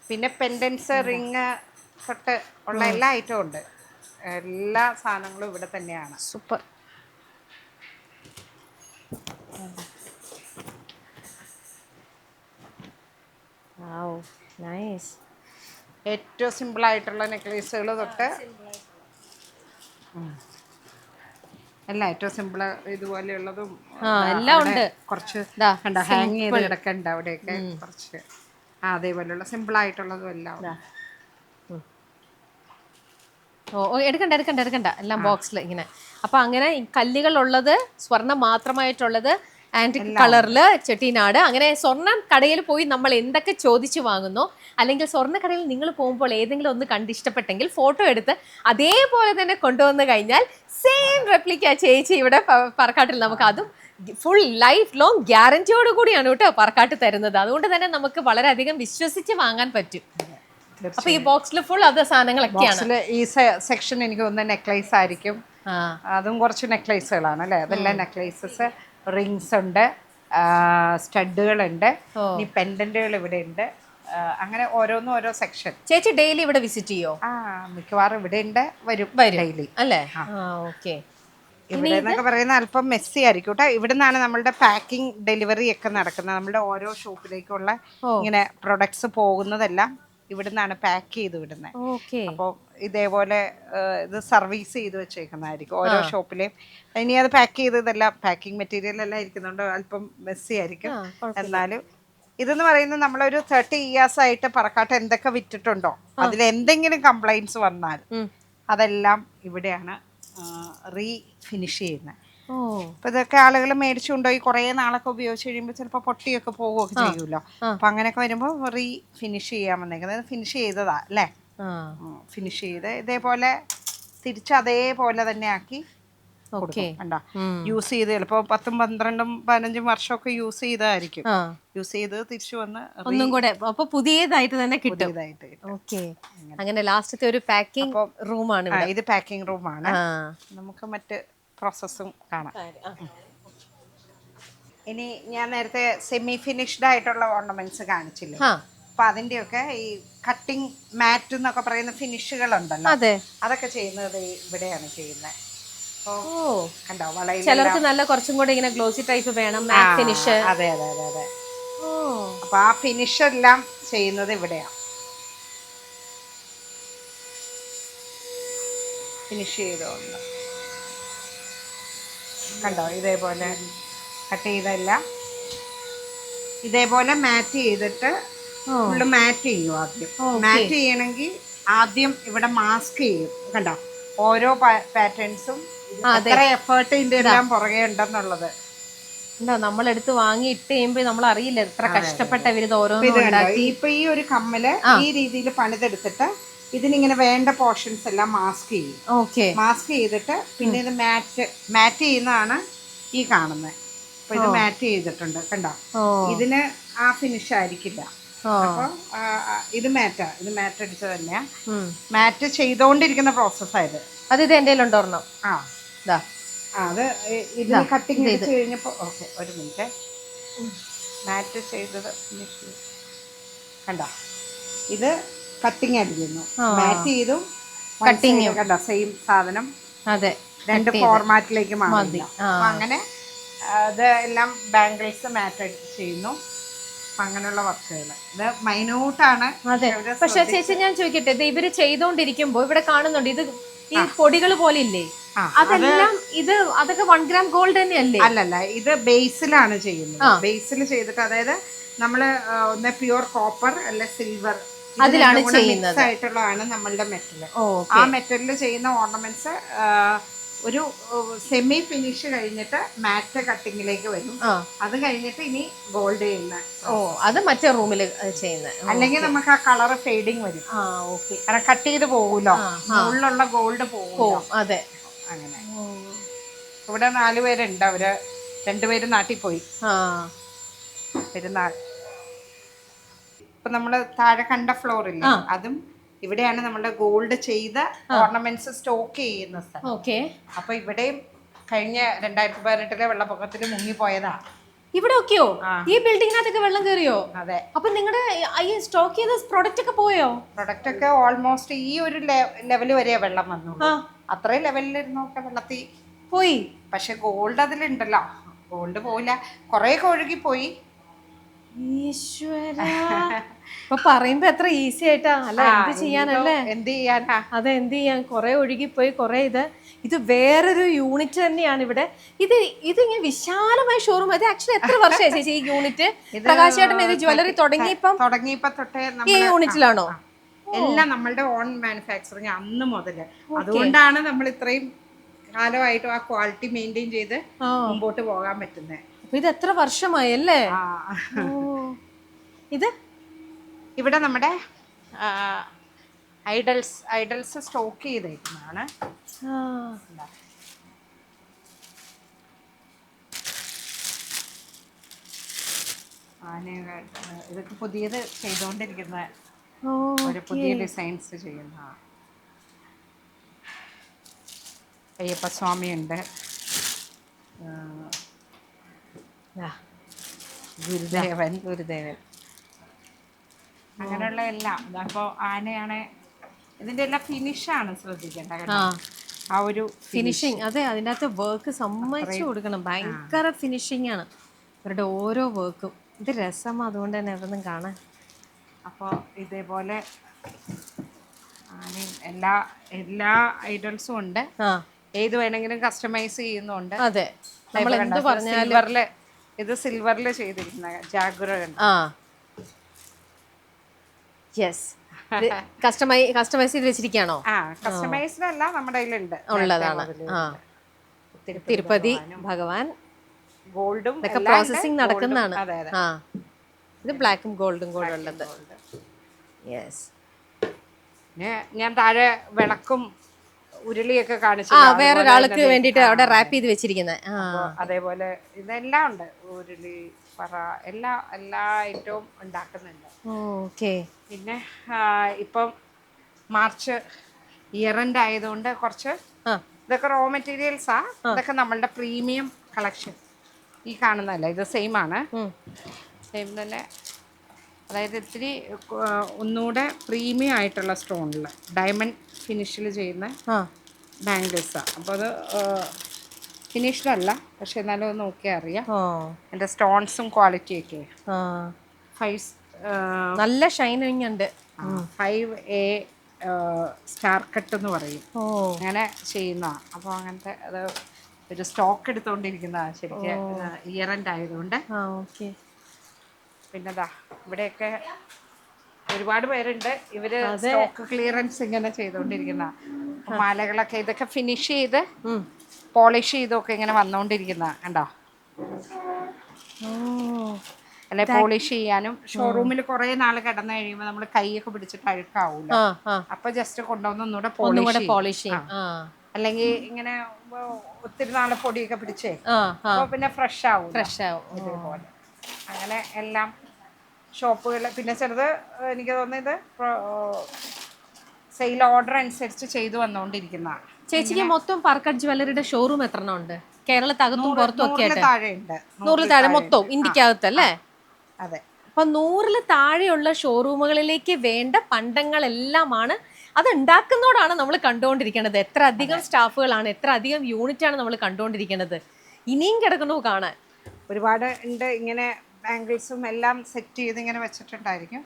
പിന്നെ പെൻഡൻസ്, റിങ് തൊട്ട് ഉള്ള എല്ലാ ഐറ്റവും ഉണ്ട്. എല്ലാ സാധനങ്ങളും ഇവിടെ തന്നെയാണ്. സൂപ്പർ. നൈസ്. ഏറ്റവും സിമ്പിളായിട്ടുള്ള നെക്ലേസുകൾ തൊട്ട് എല്ലാം ഏറ്റവും സിമ്പിൾ ഇതുപോലെയുള്ളതും എല്ലാം ഉണ്ട്. കുറച്ച് കണ്ടോ ഹാങ് ചെയ്ത് കിടക്കണ്ട അവിടെയൊക്കെ കുറച്ച് അതേപോലെയുള്ള സിമ്പിളായിട്ടുള്ളതും എല്ലാം. എടുക്കണ്ട എല്ലാം ബോക്സിൽ ഇങ്ങനെ. അപ്പൊ അങ്ങനെ കല്ലുകളുള്ളത്, സ്വർണം മാത്രമായിട്ടുള്ളത്, ആന്റിക് കളറില് ചെട്ടിനാട്. അങ്ങനെ സ്വർണ്ണം കടയിൽ പോയി നമ്മൾ എന്തൊക്കെ ചോദിച്ചു വാങ്ങുന്നു, അല്ലെങ്കിൽ സ്വർണ്ണ കടയിൽ നിങ്ങൾ പോകുമ്പോൾ ഏതെങ്കിലും ഒന്ന് കണ്ടിഷ്ടപ്പെട്ടെങ്കിൽ ഫോട്ടോ എടുത്ത് അതേപോലെ തന്നെ കൊണ്ടുവന്ന് കഴിഞ്ഞാൽ സെയിം റെപ്ലിക്ക ചേച്ചി ഇവിടെ പറക്കാട്ടിൽ നമുക്ക് അതും ഫുൾ ലൈഫ് ലോങ് ഗ്യാരണ്ടിയോട് കൂടിയാണ് കേട്ടോ പറക്കാട്ട് തരുന്നത്. അതുകൊണ്ട് തന്നെ നമുക്ക് വളരെയധികം വിശ്വസിച്ച് വാങ്ങാൻ പറ്റും. അപ്പൊ ഈ ബോക്സിൽ ഫുൾ അത് സാധനങ്ങളൊക്കെയാണ്. ഈ സെക്ഷൻ എനിക്ക് തോന്നുന്നത് നെക്ലേസ് ആയിരിക്കും. അതും കുറച്ച് നെക്ലേസുകളാണ് അല്ലേ. അതെല്ലാം നെക്ലേസസ്, റിങ്സ് ഉണ്ട്, സ്റ്റഡുകളുണ്ട്, ഈ പെൻഡന്റുകൾ ഇവിടെ ഉണ്ട്. അങ്ങനെ ഓരോന്നും ഓരോ സെക്ഷൻ. ചേച്ചി ഡെയിലി ഇവിടെ വിസിറ്റ് ചെയ്യോ? മിക്കവാറും ഇവിടെ ഉണ്ട്, വരും ഡെയിലി അല്ലേ. ഓക്കെ. ഇവിടെ എന്നൊക്കെ പറയുന്ന അല്പം മെസ്സി ആയിരിക്കും കേട്ടോ. ഇവിടെ നിന്നാണ് നമ്മളുടെ പാക്കിംഗ് ഡെലിവറി ഒക്കെ നടക്കുന്നത്. നമ്മുടെ ഓരോ ഷോപ്പിലേക്കുള്ള ഇങ്ങനെ പ്രൊഡക്ട്സ് പോകുന്നതെല്ലാം ഇവിടെ നിന്നാണ് പാക്ക് ചെയ്ത് വിടുന്നത്. അപ്പോൾ ഇതേപോലെ ഇത് സർവീസ് ചെയ്ത് വെച്ചേക്കുന്നതായിരിക്കും ഓരോ ഷോപ്പിലെയും. ഇനി അത് പാക്ക് ചെയ്തതെല്ലാം പാക്കിംഗ് മെറ്റീരിയൽ എല്ലാം ഇരിക്കുന്നുണ്ട്, അല്പം മെസ്സി ആയിരിക്കും. എന്നാലും ഇതെന്ന് പറയുന്നത് നമ്മളൊരു 30 years ആയിട്ട് പറക്കാട്ട് എന്തൊക്കെ വിറ്റിട്ടുണ്ടോ അതിൽ എന്തെങ്കിലും കംപ്ലൈൻറ്റ്സ് വന്നാൽ അതെല്ലാം ഇവിടെയാണ് റീ ഫിനിഷ് ചെയ്യുന്നത്. അപ്പൊ ഇതൊക്കെ ആളുകൾ മേടിച്ചു കൊണ്ടുപോയി കുറെ നാളൊക്കെ ഉപയോഗിച്ച് കഴിയുമ്പോൾ ചിലപ്പോൾ പൊട്ടിയൊക്കെ പോവുകയൊക്കെ ചെയ്യുമല്ലോ. അപ്പൊ അങ്ങനെയൊക്കെ വരുമ്പോൾ റീ ഫിനിഷ് ചെയ്യാൻ വന്നേക്കുന്നത്. ഫിനിഷ് ചെയ്തതാ അല്ലേ. ഫിനിഷ് ചെയ്ത് ഇതേപോലെ തിരിച്ച് അതേപോലെ തന്നെ ആക്കി കണ്ടോ. യൂസ് ചെയ്ത് ചിലപ്പോൾ 10, 12, 15 വർഷമൊക്കെ യൂസ് ചെയ്തായിരിക്കും. യൂസ് ചെയ്ത് തിരിച്ചു വന്ന് ഒന്നും കൂടെ അപ്പൊ പുതിയതായിട്ട് തന്നെ കിട്ടും. ഓക്കെ. അങ്ങനെ ലാസ്റ്റത്തെ ഒരു പാക്കിംഗ് റൂമാണ്. ഇത് പാക്കിംഗ് റൂമാണ്. നമുക്ക് മറ്റ് പ്രോസസ്സും കാണാം. ഇനി ഞാൻ നേരത്തെ സെമി ഫിനിഷ്ഡ് ആയിട്ടുള്ള ഓർണമെന്റ്സ് കാണിച്ചില്ലേ, അപ്പൊ അതിന്റെയൊക്കെ ഈ കട്ടിങ് മാറ്റ് എന്നൊക്കെ പറയുന്ന ഫിനിഷുകളുണ്ടല്ലോ, അതൊക്കെ ചെയ്യുന്നത് ഇവിടെയാണ് ചെയ്യുന്നത്. കണ്ടോ, ചിലർക്ക് നല്ല കുറച്ചും കൂടെ ഇങ്ങനെ ഗ്ലോസി ടൈപ്പ് വേണം, മാറ്റ് ഫിനിഷ്. അതെ അതെ അതെ അതെ. അപ്പൊ ആ ഫിനിഷ് എല്ലാം ചെയ്യുന്നത് ഇവിടെയാണ്. ഫിനിഷ് ചെയ്തോണ്ട് കണ്ടോ, ഇതേപോലെ കട്ട് ചെയ്തല്ല, ഇതേപോലെ മാറ്റ് ചെയ്തിട്ട് ഫുള്ള് മാറ്റ് ചെയ്യും. ആദ്യം മാറ്റ് ചെയ്യണമെങ്കിൽ ആദ്യം ഇവിടെ മാസ്ക് ചെയ്യും. കണ്ടോ, ഓരോ പാറ്റേൺസും എത്ര എഫേർട്ട് ഇതിന്റെ എല്ലാം പുറകെ ഉണ്ടെന്നുള്ളത്. നമ്മളെടുത്ത് വാങ്ങി ഇട്ട് കഴിയുമ്പോ നമ്മൾ അറിയില്ല എത്ര കഷ്ടപ്പെട്ട ഇവരിത് ഓരോന്നും. ഇപ്പൊ ഈ ഒരു കമ്മല് ഈ രീതിയിൽ പണിതെടുത്തിട്ട് ഇതിനിങ്ങനെ വേണ്ട പോർഷൻസ് എല്ലാം മാസ്ക് ചെയ്യും. മാസ്ക് ചെയ്തിട്ട് പിന്നെ ഇത് മാറ്റ് ചെയ്യുന്നതാണ് ഈ കാണുന്നത്. അപ്പൊ ഇത് മാറ്റ് ചെയ്തിട്ടുണ്ട് കണ്ടോ. ഇതിന് ആ ഫിനിഷ് ആയിരിക്കില്ല. അപ്പൊ ഇത് മാറ്റ് അടിച്ചത് തന്നെയാ. മാറ്റ് ചെയ്തോണ്ടിരിക്കുന്ന പ്രോസസ്സായത്. അത് ഇത് എന്റെ ഉണ്ടോർണം. അത് ഇതിന് കട്ടിങ് ചെയ്ത് കഴിഞ്ഞപ്പോ ഓക്കെ, ഒരു മിനിറ്റ്. മാറ്റ് ചെയ്തത് ഫിനിഷ് കണ്ടോ, ഇത് കട്ടിങ് അടിക്കുന്നു, മാറ്റ് ചെയ്തും കട്ടിങ് കണ്ടോ, സെയിം സാധനം അതെ രണ്ട് ഫോർമാറ്റിലേക്ക് മാറി. അപ്പൊ അങ്ങനെ ഇത് എല്ലാം ബാംഗിൾസ് മാറ്റ് ചെയ്യുന്നു. അപ്പൊ അങ്ങനെയുള്ള വർക്കുകൾ ഇത് മൈന്യൂട്ടാണ്. അതെ. പക്ഷെ ചേച്ചി ഞാൻ ചോദിക്കട്ടെ, ഇത് ഇവര് ചെയ്തോണ്ടിരിക്കുമ്പോ ഇവിടെ കാണുന്നുണ്ട് ഇത് ഈ പൊടികൾ പോലെ ഇല്ലേ, അതെല്ലാം അതൊക്കെ 1 gram ഗോൾഡ് തന്നെയല്ലേ? അല്ലല്ല, ഇത് ബേസിലാണ് ചെയ്യുന്നത്. ബേസിൽ ചെയ്തിട്ട്, അതായത് നമ്മള് ഒന്ന് പ്യുവർ കോപ്പർ അല്ല സിൽവർ അതിലാണ് ചെയ്യുന്നത് ആയിട്ടുള്ളതാണ് നമ്മളുടെ മെറ്റല്. ആ മെറ്റലിൽ ചെയ്യുന്ന ഓർണമെന്റ്സ് ഒരു സെമി ഫിനിഷ് കഴിഞ്ഞിട്ട് മാറ്റ് കട്ടിങ്ങിലേക്ക് വരും. അത് കഴിഞ്ഞിട്ട് ഇനി ഗോൾഡ് ചെയ്യുന്ന. അത് മറ്റേ റൂമിൽ ചെയ്യുന്ന, അല്ലെങ്കിൽ നമുക്ക് ആ കളർ ഫെയ്ഡിങ് വരും. കാരണം കട്ട് ചെയ്ത് പോകുമല്ലോ, ഉള്ളിലുള്ള ഗോൾഡ് പോകും. അതെ, അങ്ങനെ. ഇവിടെ 4 പേരുണ്ട്, അവര് 2 പേര് നാട്ടിൽ പോയി പെരുന്നാൾ. ഇപ്പൊ നമ്മള് താഴെ കണ്ട ഫ്ലോറില്ലേ, അതും ഇവിടെയാണ് നമ്മുടെ ഗോൾഡ് ചെയ്ത ഓർണമെന്റ്സ് സ്റ്റോക്ക് ചെയ്യുന്ന സ്ഥലം. അപ്പൊ ഇവിടെയും കഴിഞ്ഞ 2018 വെള്ളപ്പൊക്കത്തിൽ മുങ്ങിപ്പോയതാ. ഇവിടെ ഒക്കെയോ? ഈ ബിൽഡിങ്ങിനകത്തൊക്കെ വെള്ളം കയറിയോ? അതെ. അപ്പൊ നിങ്ങളുടെ ഈ സ്റ്റോക്ക് ചെയ്ത പ്രൊഡക്റ്റ് ഒക്കെ പോയോ? പ്രൊഡക്റ്റ് ഒക്കെ ഓൾമോസ്റ്റ് ഈ ഒരു ലെവൽ വരെ വെള്ളം വന്നു. അത്രയും ലെവലിലിരുന്നൊക്കെ വെള്ളത്തിൽ പോയി. പക്ഷെ ഗോൾഡ് അതിലുണ്ടല്ലോ, ഗോൾഡ് പോയില്ല, കൊറേ ഒഴുകിപ്പോയി. ഈശ്വരാ, ഇപ്പൊ പറയുമ്പോ എത്ര ഈസി ആയിട്ടാ അല്ല, എന്ത് ചെയ്യാനല്ലേ, എന്ത് ചെയ്യാനാ. അതെ, എന്ത് ചെയ്യാൻ, കൊറേ ഒഴുകിപ്പോയി, കൊറേ ഇത് വേറൊരു യൂണിറ്റ് തന്നെയാണ് ഇവിടെ. ഇങ്ങനെ വിശാലമായ ഷോറൂം. അത് ആക്ച്വലി എത്ര വർഷമായി ചേച്ചി ഈ യൂണിറ്റ്? പ്രകാശേട്ടൻ ഇത് ജ്വല്ലറി തുടങ്ങിയപ്പോ തൊട്ടേ ഈ യൂണിറ്റിലാണോ? എല്ലാം നമ്മളുടെ ഓൺ മാനുഫാക്ചറിങ് അന്ന് മുതല്. അതുകൊണ്ടാണ് നമ്മൾ ഇത്രയും കാലമായിട്ടും ആ ക്വാളിറ്റി മെയിൻറ്റെയിൻ ചെയ്ത് മുമ്പോട്ട് പോകാൻ പറ്റുന്നത്. ഇത് എത്ര വർഷമായി അല്ലേ? ഇത് ഇവിടെ നമ്മുടെ ഐഡൽസ് സ്റ്റോക്ക് ചെയ്തേക്കുന്നതാണ്. ഇതൊക്കെ പുതിയത് ചെയ്തുകൊണ്ടിരിക്കുന്ന ഒരു പുതിയ ഡിസൈൻസ് ചെയ്യുന്ന അയ്യപ്പസ്വാമിയുണ്ട്, ഗുരുദേവൻ അങ്ങനെയുള്ള എല്ലാം. അപ്പോൾ ആനയാണ് ഇതിന്റെ എല്ലാം ഫിനിഷാണ് ശ്രദ്ധിക്കേണ്ട, ആ ഒരു ഫിനിഷിങ്. അതെ, അതിൻ്റെ അകത്ത് വർക്ക് സമ്മതിച്ചു കൊടുക്കണം, ഭയങ്കര ഫിനിഷിംഗ് ആണ് അവരുടെ ഓരോ വർക്കും. ഇത് രസം, അതുകൊണ്ട് തന്നെ എവിടെന്നും കാണാൻ. അപ്പോൾ ഇതേപോലെ ആനയും എല്ലാ ഐഡൽസും ഉണ്ട്. ഏത് വേണമെങ്കിലും കസ്റ്റമൈസ് ചെയ്യുന്നുണ്ട്. അതെ, നമ്മൾ എന്ത് പറഞ്ഞാലും. ഇത് സിൽവറിൽ ചെയ്തിരിക്കുന്ന ജാഗുറ. യെസ്, കസ്റ്റമൈസ് ചെയ്ത് വെച്ചിരിക്കുകയാണോ? കസ്റ്റമൈസ്ഡ് അല്ല, നമ്മുടെ കയ്യിലുണ്ട്, ഉള്ളതാണ്. തിരുപ്പതി ഭഗവാൻ ഗോൾഡും ഇതൊക്കെ പ്രോസസ്സിംഗ് നടക്കുന്നതാണ്. ഇത് ബ്ലാക്കും ഗോൾഡും കൂടെ ഉള്ളത്. യെസ്, ഞാൻ താഴെ വിളക്കും ഉരുളിയൊക്കെ കാണിച്ചു, വേറൊരാൾക്ക് വേണ്ടിട്ട് അവിടെ റാപ്പ് ചെയ്ത് വെച്ചിരിക്കുന്നത്. അതേപോലെ ഇതെല്ലാം ഉണ്ട്, ഉരുളി പറ എല്ലാ ഐറ്റവും ഉണ്ടാക്കുന്നുണ്ട്. പിന്നെ ഇപ്പം മാർച്ച് ഇയർ എൻഡ് ആയതുകൊണ്ട് കുറച്ച് ഇതൊക്കെ റോ മെറ്റീരിയൽസാ. ഇതൊക്കെ നമ്മളുടെ പ്രീമിയം കളക്ഷൻ. ഈ കാണുന്നതല്ല, ഇത് സെയിം ആണ്, സെയിം തന്നെ. അതായത് ഇത്തിരി ഒന്നുകൂടെ പ്രീമിയം ആയിട്ടുള്ള സ്റ്റോണിൽ ഡയമണ്ട് ഫിനിഷിൽ ചെയ്യുന്ന ബാംഗിൾസാണ്. അപ്പോൾ അത് ഫിനിഷ്ഡ് അല്ല, പക്ഷെ എന്നാലും അത് നോക്കിയാൽ അറിയാം എൻ്റെ സ്റ്റോൺസും ക്വാളിറ്റിയൊക്കെ. നല്ല ഷൈനിങ് ഉണ്ട്. 5A സ്റ്റാർ കട്ട് എന്ന് പറയും, അങ്ങനെ ചെയ്യുന്ന. അപ്പോൾ അങ്ങനത്തെ അത് ഒരു സ്റ്റോക്ക് എടുത്തുകൊണ്ടിരിക്കുന്നതാണ് ശരിക്കും, ഇയർ എൻഡ് ആയതുകൊണ്ട്. പിന്നെതാ ഇവിടെയൊക്കെ ഒരുപാട് പേരുണ്ട്, ഇവര് സ്റ്റോക്ക് ക്ലിയറൻസ് ഇങ്ങനെ ചെയ്തുകൊണ്ടിരിക്കുന്ന മാലകളൊക്കെ. ഇതൊക്കെ ഫിനിഷ് ചെയ്ത് പോളിഷ് ചെയ്തൊക്കെ ഇങ്ങനെ വന്നുകൊണ്ടിരിക്കുന്ന കണ്ടോ. അല്ലെ പോളിഷ് ചെയ്യാനും ഷോറൂമിൽ കുറെ നാള് കിടന്നു കഴിയുമ്പോൾ നമ്മൾ കൈയൊക്കെ പിടിച്ചിട്ട് അഴുക്കാവൂല, അപ്പൊ ജസ്റ്റ് കൊണ്ടുവന്ന് ഒന്നുകൂടെ പോളിഷ് ചെയ്യും. അല്ലെങ്കിൽ ഇങ്ങനെ ഒത്തിരി നാളെ പൊടിയൊക്കെ പിടിച്ചേ, അപ്പൊ പിന്നെ ഫ്രഷ് ആവും. ഇതേപോലെ അങ്ങനെ എല്ലാം ഷോപ്പുകൾ. പിന്നെ ചെറുത് എനിക്ക് തോന്നുന്നത് സെയിൽ ഓർഡർ അനുസരിച്ച് ചെയ്തു വന്നുകൊണ്ടിരിക്കുന്ന. ചേച്ചിക്ക് മൊത്തം പാർക്കട്ട് ജ്വല്ലറിയുടെ ഷോറൂം എത്ര ഉണ്ട്? കേരളത്തകത്തും പുറത്തും ഒക്കെ ആയിട്ട്? താഴെ ഉണ്ട്, 100 താഴെ മൊത്തം ഇന്ത്യക്കകത്തല്ലേ? അതെ. അപ്പൊ 100-ൽ താഴെയുള്ള ഷോറൂമുകളിലേക്ക് വേണ്ട പണ്ടങ്ങളെല്ലാമാണ് അത് ഉണ്ടാക്കുന്നതോടാണ് നമ്മൾ കണ്ടുകൊണ്ടിരിക്കുന്നത്. എത്ര അധികം സ്റ്റാഫുകളാണ്, എത്ര അധികം യൂണിറ്റ് ആണ് നമ്മൾ കണ്ടുകൊണ്ടിരിക്കുന്നത്. ഇനിയും കിടക്കണു കാണാൻ. ഒരുപാട് ഉണ്ട് ഇങ്ങനെ ബാംഗിൾസും എല്ലാം സെറ്റ് ചെയ്ത് ഇങ്ങനെ വെച്ചിട്ടുണ്ടായിരിക്കും.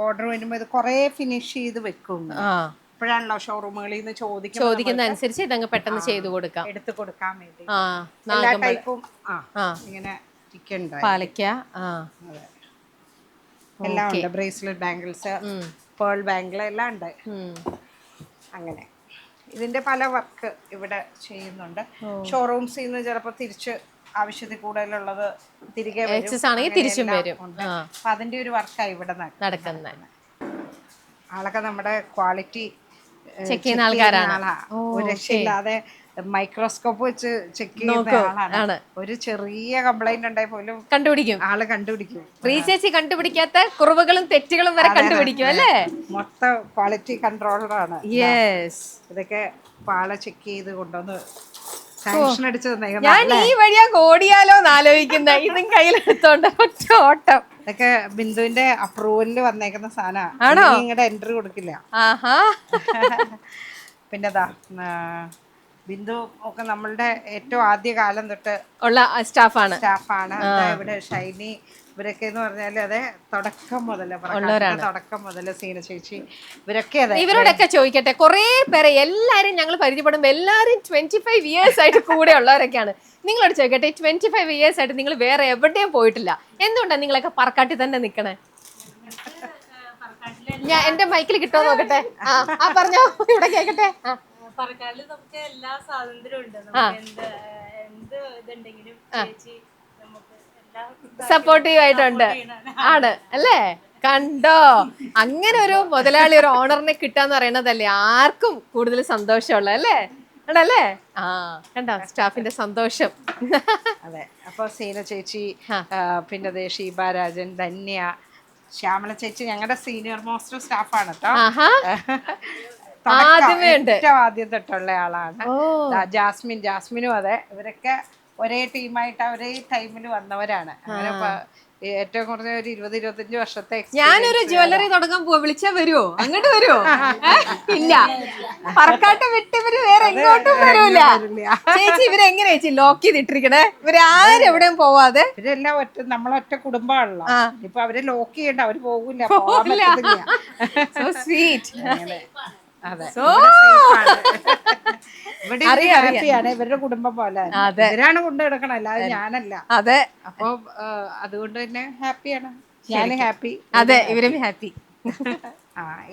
ഓർഡർ വരുമ്പോൾ ഇത് കുറേ ഫിനിഷ് ചെയ്ത് വെക്കും. ഇപ്പോഴാണല്ലോ ഷോറൂമുകളിൽ നിന്ന് ചോദിക്കുന്ന അനുസരിച്ച് ഇതങ്ങ് പെട്ടെന്ന് ചെയ്തു കൊടുക്കാം, എടുത്തു കൊടുക്കാൻ വേണ്ടി. ആ എല്ലാ ടൈപ്പും ഇങ്ങനെ ടിക്കുണ്ട്. പാലയ്ക്ക എല്ലാം ഉണ്ട്. ബ്രേസ്ലെറ്റ്, ബാംഗിൾസ്, പേൾ ബാംഗിൾ എല്ലാം ഉണ്ട്. അങ്ങനെ ഇതിന്റെ പല വർക്ക് ഇവിടെ ചെയ്യുന്നുണ്ട്. ഷോറൂംസിൽ നിന്ന് ചിലപ്പോൾ തിരിച്ച് ആവശ്യത്തിൽ കൂടുതലുള്ളത് തിരികെ തിരിച്ചും വരും. അപ്പൊ അതിന്റെ ഒരു വർക്കാണ് ഇവിടെ നടക്കുന്നത്. ആളൊക്കെ നമ്മുടെ ക്വാളിറ്റി ചെക്ക് ചെയ്യുന്ന ആൾക്കാരാണ്. ഒരു രക്ഷയില്ലാതെ മൈക്രോസ്കോപ്പ് വെച്ച് ചെക്ക് ചെയ്യുന്ന ആളാണ്. ഒരു ചെറിയ കംപ്ലൈന്റ് ഉണ്ടായി പോലും കണ്ടുപിടിക്കും, ആള് കണ്ടുപിടിക്കും. ചേച്ചി കണ്ടുപിടിക്കാത്ത കുറവുകളും തെറ്റുകളും വരെ കണ്ടുപിടിക്കും അല്ലേ? മൊത്തം ക്വാളിറ്റി കൺട്രോളറാണ്. യെസ്. ഇതൊക്കെ ആളെ ചെക്ക് ചെയ്ത് കൊണ്ടുവന്ന് സാങ്ഷൻ അടിച്ചു തന്നേക്കുന്നത്. ഞാൻ ഈ വഴിയാ ഓടിയാലോ എന്ന് ആലോചിക്കുന്ന ഇതും കയ്യിലെടുത്തോണ്ട് ഒറ്റ ഓട്ടം. ഇതൊക്കെ ബിന്ദുവിന്റെ അപ്രൂവലില് വന്നേക്കുന്ന സാധനമാണ്. നിങ്ങളുടെ എൻട്രി കൊടുക്കില്ല. പിന്നെതാ ബിന്ദു ഒക്കെ നമ്മളുടെ ഏറ്റവും ആദ്യ കാലം തൊട്ട് ഉള്ള സ്റ്റാഫാണ്. ഇവിടെ ഷൈനി ഇവരൊക്കെ എന്ന് പറഞ്ഞാല് അതെ തുടക്കം മുതല് തുടക്കം മുതല് സീന ചേച്ചി ഇവരൊക്കെ അതെ. ഇവരോടൊക്കെ ചോദിക്കട്ടെ, കുറെ പേരെ എല്ലാരും ഞങ്ങൾ പരിചയപ്പെടുമ്പോ എല്ലാരും 25 years ആയിട്ട് കൂടെ ഉള്ളവരൊക്കെയാണ്. നിങ്ങളോട് ചോദിക്കട്ടെ, 25 years ആയിട്ട് നിങ്ങൾ വേറെ എവിടെയും പോയിട്ടില്ല, എന്തുകൊണ്ടാണ് നിങ്ങളൊക്കെ പറക്കാട്ടി തന്നെ നിക്കണേ? ഞാൻ എന്റെ മൈക്കിൽ കിട്ടുമോ നോക്കട്ടെ. പറഞ്ഞോ, ഇവിടെ കേക്കട്ടെ. പറക്കാട്ടില് നമുക്ക് എല്ലാ സ്വാതന്ത്ര്യവും ഉണ്ട്. നമുക്ക് എന്ത് ഇതുണ്ടെങ്കിലും ചേച്ചി നമുക്ക് സപ്പോർട്ടീവ് ആയിട്ടുണ്ട് ആണ് അല്ലേ? കണ്ടോ, അങ്ങനെ ഒരു മുതലാളി, ഒരു ഓണറിനെ കിട്ടാന്ന് പറയണതല്ലേ ആർക്കും കൂടുതൽ സന്തോഷമുള്ള അല്ലേ? ഉണ്ടല്ലേ? കണ്ടോ സ്റ്റാഫിന്റെ സന്തോഷം. അതെ. അപ്പൊ സീന ചേച്ചി, പിന്നെ ഷീബ രാജൻ, ധന്യ, ശ്യാമള ചേച്ചി ഞങ്ങളുടെ സീനിയർ മോസ്റ്റ് സ്റ്റാഫാണ് കേട്ടോ. ഏറ്റവും ആദ്യം തൊട്ടുള്ള ആളാണ്. ജാസ്മിനും അതെ. ഇവരൊക്കെ ഒരേ ടീമായിട്ട് ഒരേ ടൈമിൽ വന്നവരാണ്. അങ്ങനെ ഏറ്റവും കുറഞ്ഞ ഒരു 20-25 വർഷത്തെ. ഞാനൊരു ജ്വല്ലറി തുടങ്ങാൻ പോവാ, വിളിച്ചാ വരുവോ? അങ്ങോട്ട് വരുവോ? ഇല്ല, പറക്കാട്ട് വിട്ടിവര് വേറെ എങ്ങോട്ടും വരൂല. ചേച്ചി ഇവരെങ്ങനെ ചേച്ചി ലോക്ക് ചെയ്തിട്ടിരിക്കണേ? ഇവരാരും എവിടെയും പോവാതെ. ഇവരെല്ലാം നമ്മളൊറ്റ കുടുംബമാണല്ലോ. ഇപ്പൊ അവരെ ലോക്ക് ചെയ്യണ്ട, അവര് പോകില്ല. അതെ, ഹാപ്പിയാണ്. ഇവരുടെ കുടുംബം പോലെ ഇവരാണ് കൊണ്ടു കിടക്കണം, അല്ലാതെ ഞാനല്ല. അതെ. അപ്പൊ അതുകൊണ്ട് തന്നെ ഹാപ്പിയാണ്, ഞാനും ഹാപ്പി. അതെ, ഇവരും ഹാപ്പി.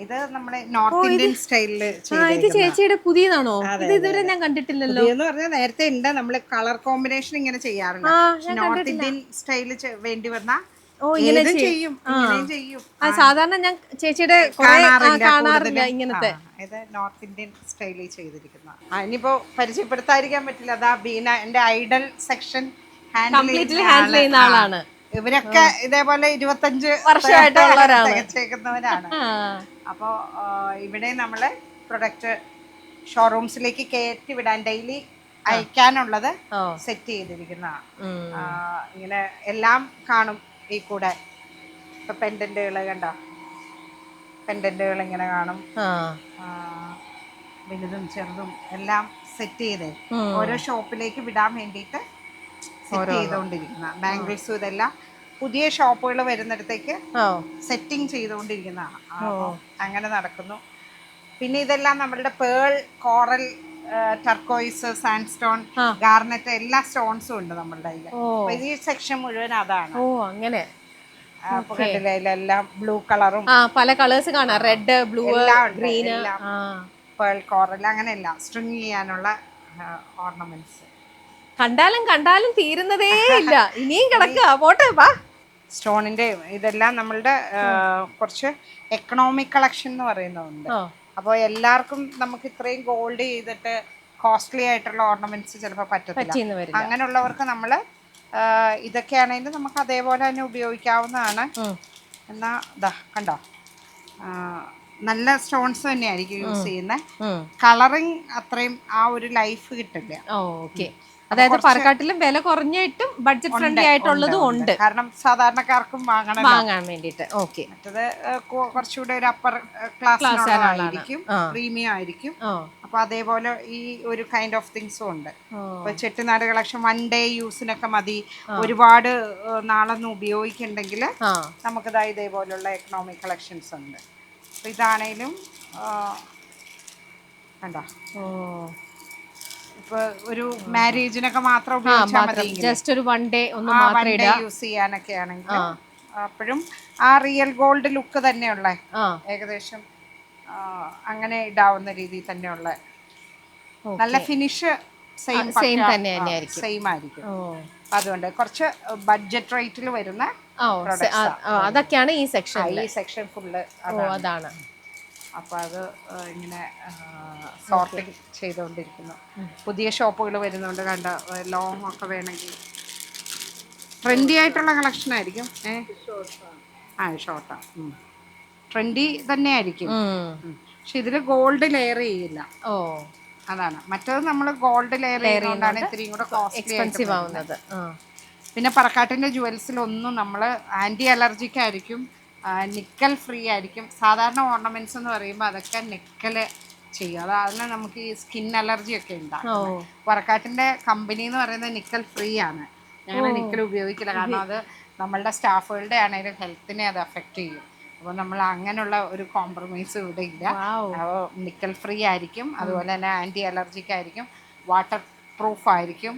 ഇത് നമ്മുടെ നോർത്ത് ഇന്ത്യൻ സ്റ്റൈലില്. ഇത് ചേച്ചിയുടെ പുതിയതാണോ? ഇത് ഇതുവരെ ഞാൻ കണ്ടിട്ടില്ലല്ലോ. എന്ന് പറഞ്ഞാൽ നേരത്തെ ഉണ്ട്, നമ്മള് കളർ കോമ്പിനേഷൻ ഇങ്ങനെ ചെയ്യാറുണ്ട്. നോർത്ത് ഇന്ത്യൻ സ്റ്റൈലിൽ വേണ്ടി വന്ന ചെയ്യും. സാധാരണ ഞാൻ ചേച്ചിയുടെ കാണാറില്ല ഇങ്ങനത്തെ. ഇത് നോർത്ത് ഇന്ത്യൻ സ്റ്റൈലിൽ ചെയ്തിരിക്കുന്ന. ഇനിയിപ്പോ പരിചയപ്പെടുത്താതിരിക്കാൻ പറ്റില്ല. അതാ ബീന, എന്റെ ഐഡൽ സെക്ഷൻ ഹാൻഡിൽ ചെയ്യുന്ന ആളാണ്. ഇവരൊക്കെ ഇതേപോലെ 25 വർഷമായിട്ടുള്ളവരാണ്, തികച്ചേക്കുന്നവരാണ്. അപ്പോ ഇവിടെ നമ്മള് പ്രൊഡക്റ്റ് ഷോറൂംസിലേക്ക് കയറ്റി വിടാൻ ഡെയിലി അയക്കാനുള്ളത് സെറ്റ് ചെയ്തിരിക്കുന്നതാണ്. ഇങ്ങനെ എല്ലാം കാണും ഈ കൂടെ. ഇപ്പൊ പെൻഡന്റുകള് കണ്ടോ, പെൻഡന്റുകൾ ഇങ്ങനെ കാണും. വലുതും ചെറുതും എല്ലാം സെറ്റ് ചെയ്ത് ഓരോ ഷോപ്പിലേക്ക് വിടാൻ വേണ്ടിയിട്ട് സെറ്റ് ചെയ്തുകൊണ്ടിരിക്കുന്ന ബാംഗിൾസും ഇതെല്ലാം പുതിയ ഷോപ്പുകൾ വരുന്നിടത്തേക്ക് സെറ്റിംഗ് ചെയ്തുകൊണ്ടിരിക്കുന്നതാണ്. അങ്ങനെ നടക്കുന്നു. പിന്നെ ഇതെല്ലാം നമ്മളുടെ pearl, coral, turquoise, sandstone, garnet എല്ലാ സ്റ്റോൺസും ഉണ്ട് നമ്മളുടെ കയ്യിൽ. ഈ സെക്ഷൻ മുഴുവൻ അതാണ്. അങ്ങനെ കണ്ടില്ലേ, ഇതിലെല്ലാം ബ്ലൂ കളറും പല കളേഴ്സ് കാണാം, red, blue, green, pearl, coral, അങ്ങനെയല്ല സ്ട്രിങ് ചെയ്യാനുള്ള ഓർണമെന്റ്സ്. കണ്ടാലും തീരുന്നതേ ഇല്ല, ഇനിയും കിടക്കുക. പോട്ടെ വാ. സ്റ്റോണിന്റെ ഇതെല്ലാം നമ്മളുടെ കുറച്ച് എക്കണോമിക് കളക്ഷൻ എന്ന് പറയുന്നുണ്ട്. അപ്പോൾ എല്ലാവർക്കും നമുക്ക് ഇത്രയും ഗോൾഡ് ചെയ്തിട്ട് കോസ്റ്റ്ലി ആയിട്ടുള്ള ഓർണമെന്റ്സ് ചിലപ്പോൾ പറ്റത്തില്ല. അങ്ങനെയുള്ളവർക്ക് നമ്മൾ ഇതൊക്കെയാണെങ്കിൽ നമുക്ക് അതേപോലെ തന്നെ ഉപയോഗിക്കാവുന്നതാണ്. എന്നാ ഇതാ കണ്ടോ, നല്ല സ്റ്റോൺസ് തന്നെയായിരിക്കും യൂസ് ചെയ്യുന്നത്. കളറിങ് അത്രയും ആ ഒരു ലൈഫ് കിട്ടില്ല. അതായത് പറക്കാട്ടിലും വില കുറഞ്ഞിട്ടും ബഡ്ജറ്റ് ഫ്രണ്ട്ലി ആയിട്ടുള്ളതും ഉണ്ട് കാരണം സാധാരണക്കാർക്കും വാങ്ങണം വാങ്ങാൻ വേണ്ടിയിട്ട്. ഓക്കെ. മറ്റത് കുറച്ചുകൂടെ ഒരു അപ്പർ ക്ലാസ്സിനുള്ളതായിരിക്കും, പ്രീമിയം ആയിരിക്കും. അപ്പൊ അതേപോലെ ഈ ഒരു കൈൻഡ് ഓഫ് തിങ്സും ഉണ്ട്. ഇപ്പൊ ചെട്ടിനാട് കളക്ഷൻ 1 ഡേ യൂസിനൊക്കെ മതി, ഒരുപാട് നാളൊന്നും ഉപയോഗിക്കണ്ടെങ്കിൽ നമുക്കിതാ ഇതേപോലുള്ള എക്കണോമിക് കളക്ഷൻസ് ഉണ്ട്. അപ്പൊ ഇതാണേലും കണ്ടോ, ഇപ്പൊ ഒരു മാരേജിനൊക്കെ മാത്രം ഉപയോഗിച്ചാൽ മതി, ജസ്റ്റ് ഒരു 1 ഡേ ഒന്ന് മാത്രം യൂസ് ചെയ്യാനൊക്കെ ആണെങ്കിൽ അപ്പോഴും ആ റിയൽ ഗോൾഡ് ലുക്ക് തന്നെയുള്ള ഏകദേശം അങ്ങനെ ഇടാവുന്ന രീതിയിൽ തന്നെയുള്ള നല്ല ഫിനിഷ് സെയിം ആയിരിക്കും. അതുകൊണ്ട് കുറച്ച് ബഡ്ജറ്റ് റേറ്റിൽ വരുന്ന അതൊക്കെയാണ് ഈ സെക്ഷൻ ഫുള്ള് അതാണ്. അപ്പോൾ അത് ഇങ്ങനെ സോർട്ടിങ് ചെയ്തുകൊണ്ടിരിക്കുന്നു. പുതിയ ഷോപ്പുകൾ വരുന്നുണ്ട്, കണ്ട ലോങ് ഒക്കെ വേണമെങ്കിൽ ട്രെൻഡി ആയിട്ടുള്ള കളക്ഷൻ ആയിരിക്കും. ഷോർട്ടാ ട്രെൻഡി തന്നെ ആയിരിക്കും. പക്ഷെ ഇതിൽ ഗോൾഡ് ലെയർ ചെയ്യില്ല. അതാണ് മറ്റേത്, നമ്മൾ ഗോൾഡ് ലെയർ ചെയ്യുന്നതുകൊണ്ടാണ് ഇത്രയും കൂടെ കോസ്റ്റ്ലി ആവുന്നത്. പിന്നെ പറക്കാട്ടിൻ്റെ ജുവൽസിലൊന്നും നമ്മൾ ആൻറ്റി അലർജിക് ആയിരിക്കും, നിക്കൽ ഫ്രീ ആയിരിക്കും. സാധാരണ ഓർണമെന്റ്സ് എന്ന് പറയുമ്പോൾ അതൊക്കെ നിക്കൽ ചെയ്യും, അതാണ് നമുക്ക് ഈ സ്കിൻ അലർജി ഒക്കെ ഉണ്ടാകും. പറക്കാട്ടിൻ്റെ കമ്പനി എന്ന് പറയുന്നത് നിക്കൽ ഫ്രീ ആണ്. ഞങ്ങൾ നിക്കൽ ഉപയോഗിക്കില്ല, കാരണം അത് നമ്മളുടെ സ്റ്റാഫുകളുടെ ആണെങ്കിലും ഹെൽത്തിനെ അത് അഫക്റ്റ് ചെയ്യും. അപ്പോൾ നമ്മൾ അങ്ങനെയുള്ള ഒരു കോംപ്രമൈസ് ഇവിടെ ഇല്ല. നിക്കൽ ഫ്രീ ആയിരിക്കും, അതുപോലെ തന്നെ ആൻറ്റി അലർജിക് ആയിരിക്കും, വാട്ടർ പ്രൂഫ് ആയിരിക്കും.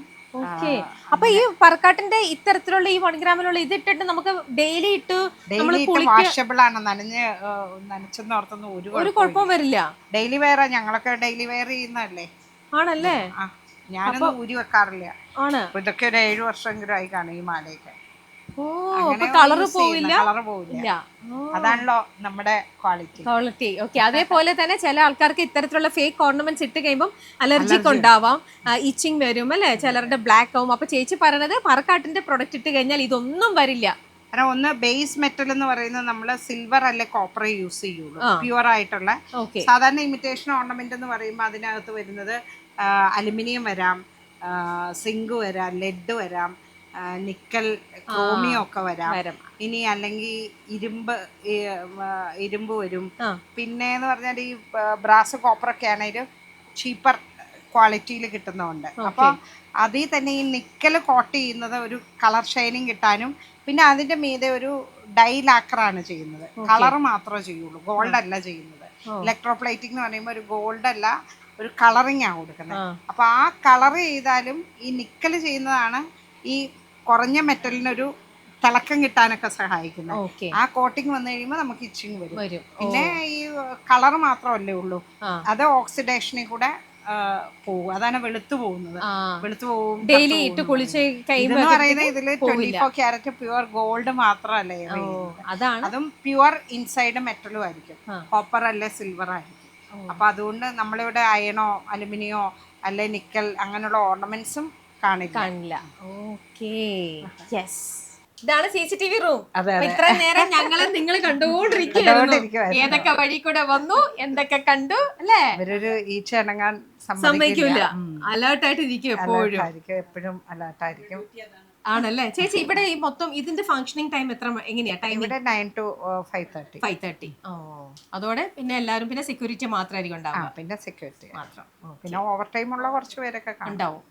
അപ്പൊ ഈ പറക്കാട്ടിന്റെ ഇത്തരത്തിലുള്ള ഈ 1 ഗ്രാമിലുള്ള ഇതിട്ടിട്ട് നമുക്ക് ഡെയിലി ഇട്ട് വാഷബിൾ ആണ്, നനച്ചെന്ന് ഓർത്തൊന്നും ഒരു കുഴപ്പവും വരില്ല. ഡെയിലി വെയർ ഞങ്ങളൊക്കെ ഡെയിലി വെയർ ചെയ്യുന്നതല്ലേ. ആണല്ലേ? ഞാനൊന്നും ഊരി വെക്കാറില്ല. ഇതൊക്കെ ഒരു 7 വർഷമെങ്കിലും ആയി കാണും ഈ മാലയൊക്കെ. കളറ് പോവില്ല. അതാണല്ലോ നമ്മുടെ ക്വാളിറ്റി. ഓക്കെ. അതേപോലെ തന്നെ ചില ആൾക്കാർക്ക് ഇത്തരത്തിലുള്ള ഫേക്ക് ഓർണമെന്റ്സ് ഇട്ട് കഴിയുമ്പോൾ അലർജിക്ക് ഉണ്ടാവാം, ഇച്ചിങ് വരും അല്ലെ, ചിലരുടെ ബ്ലാക്ക് ആവും. അപ്പൊ ചേച്ചി പറയുന്നത് പറക്കാട്ടിന്റെ പ്രൊഡക്റ്റ് ഇട്ട് കഴിഞ്ഞാൽ ഇതൊന്നും വരില്ല. കാരണം ഒന്ന് ബേസ് മെറ്റൽ എന്ന് പറയുന്നത് നമ്മൾ സിൽവർ അല്ലെ കോപ്പർ യൂസ് ചെയ്യുള്ളൂ, പ്യുവർ ആയിട്ടുള്ള. സാധാരണ ഇമിറ്റേഷൻ ഓർണമെന്റ് എന്ന് പറയുമ്പോൾ അതിനകത്ത് വരുന്നത് അലുമിനിയം വരാം, സിങ്ക് വരാം, ലെഡ് വരാം, നിക്കൽ, ക്രോമിയം ഒക്കെ വരാം. ഇനി അല്ലെങ്കിൽ ഇരുമ്പ് വരും. പിന്നെ എന്ന് പറഞ്ഞാൽ ഈ ബ്രാസ് കോപ്പറൊക്കെ ആണെങ്കിലും ചീപ്പർ ക്വാളിറ്റിയിൽ കിട്ടുന്നുണ്ട്. അപ്പോൾ അതിൽ തന്നെ ഈ നിക്കൽ കോട്ട് ചെയ്യുന്നത് ഒരു കളർ ഷൈനിങ് കിട്ടാനും, പിന്നെ അതിൻ്റെ മീതെ ഒരു ഡൈ ലാക്കറാണ് ചെയ്യുന്നത്, കളർ മാത്രമേ ചെയ്യുള്ളൂ, ഗോൾഡ് അല്ല ചെയ്യുന്നത്. ഇലക്ട്രോപ്ലേറ്റിംഗ് എന്ന് പറയുമ്പോൾ ഒരു ഗോൾഡ് അല്ല, ഒരു കളറിങ് ആണ് കൊടുക്കുന്നത്. അപ്പോൾ ആ കളർ ചെയ്താലും ഈ നിക്കൽ ചെയ്യുന്നതാണ് ഈ കുറഞ്ഞ മെറ്റലിനൊരു തിളക്കം കിട്ടാനൊക്കെ സഹായിക്കുന്നത്. ആ കോട്ടിങ് വന്നു കഴിയുമ്പോൾ നമുക്ക് ഇച്ചിങ് വരും. പിന്നെ ഈ കളർ മാത്രമല്ലേ ഉള്ളൂ, അത് ഓക്സിഡേഷനിൽ കൂടെ പോകും, അതാണ് വെളുത്തു പോകുന്നത്. വെളുത്തു പോകും ഡെയിലി ഇട്ട് കുളിച്ച് എന്ന് പറയുന്നത്. ഇതില് 24 ക്യാരറ്റ് പ്യുവർ ഗോൾഡ് മാത്രമല്ലേ, അതും പ്യുവർ ഇൻസൈഡ് മെറ്റലും ആയിരിക്കും, കോപ്പർ അല്ലെ സിൽവർ ആയിരിക്കും. അപ്പൊ അതുകൊണ്ട് നമ്മളിവിടെ അയണോ അലുമിനിയോ അല്ലെ നിക്കൽ അങ്ങനെയുള്ള ഓർണമെന്റ്സും കാണില്ല. ഇതാണ് CCTV റൂം. ഇത്ര നേരം ഞങ്ങളെ നിങ്ങൾ കണ്ടുകൊണ്ടിരിക്കുകയായിരുന്നു. ഏതൊക്കെ വഴി കൂടെ വന്നു, എന്തൊക്കെ കണ്ടു അല്ലേ. ഇവരൊരു ഈച്ച ഇണങ്ങാൻ സമ്മതിക്കില്ല, അലേർട്ടായിട്ട് ഇരിക്കും എപ്പോഴും അലേർട്ടായിരിക്കും. ആണല്ലേ ചേച്ചി? ഇവിടെ ഈ മൊത്തം ഇതിന്റെ ഫംഗ്ഷനിങ് ടൈം എങ്ങനെയാ? Time 9 to 5:30. അതോടെ പിന്നെ എല്ലാരും, പിന്നെ സെക്യൂരിറ്റി മാത്രമായിരിക്കും ഉണ്ടാവും. പിന്നെ സെക്യൂരിറ്റി മാത്രം, പിന്നെ ഓവർ ടൈം ഉള്ള കുറച്ച് പേരൊക്കെ ഉണ്ടാവും.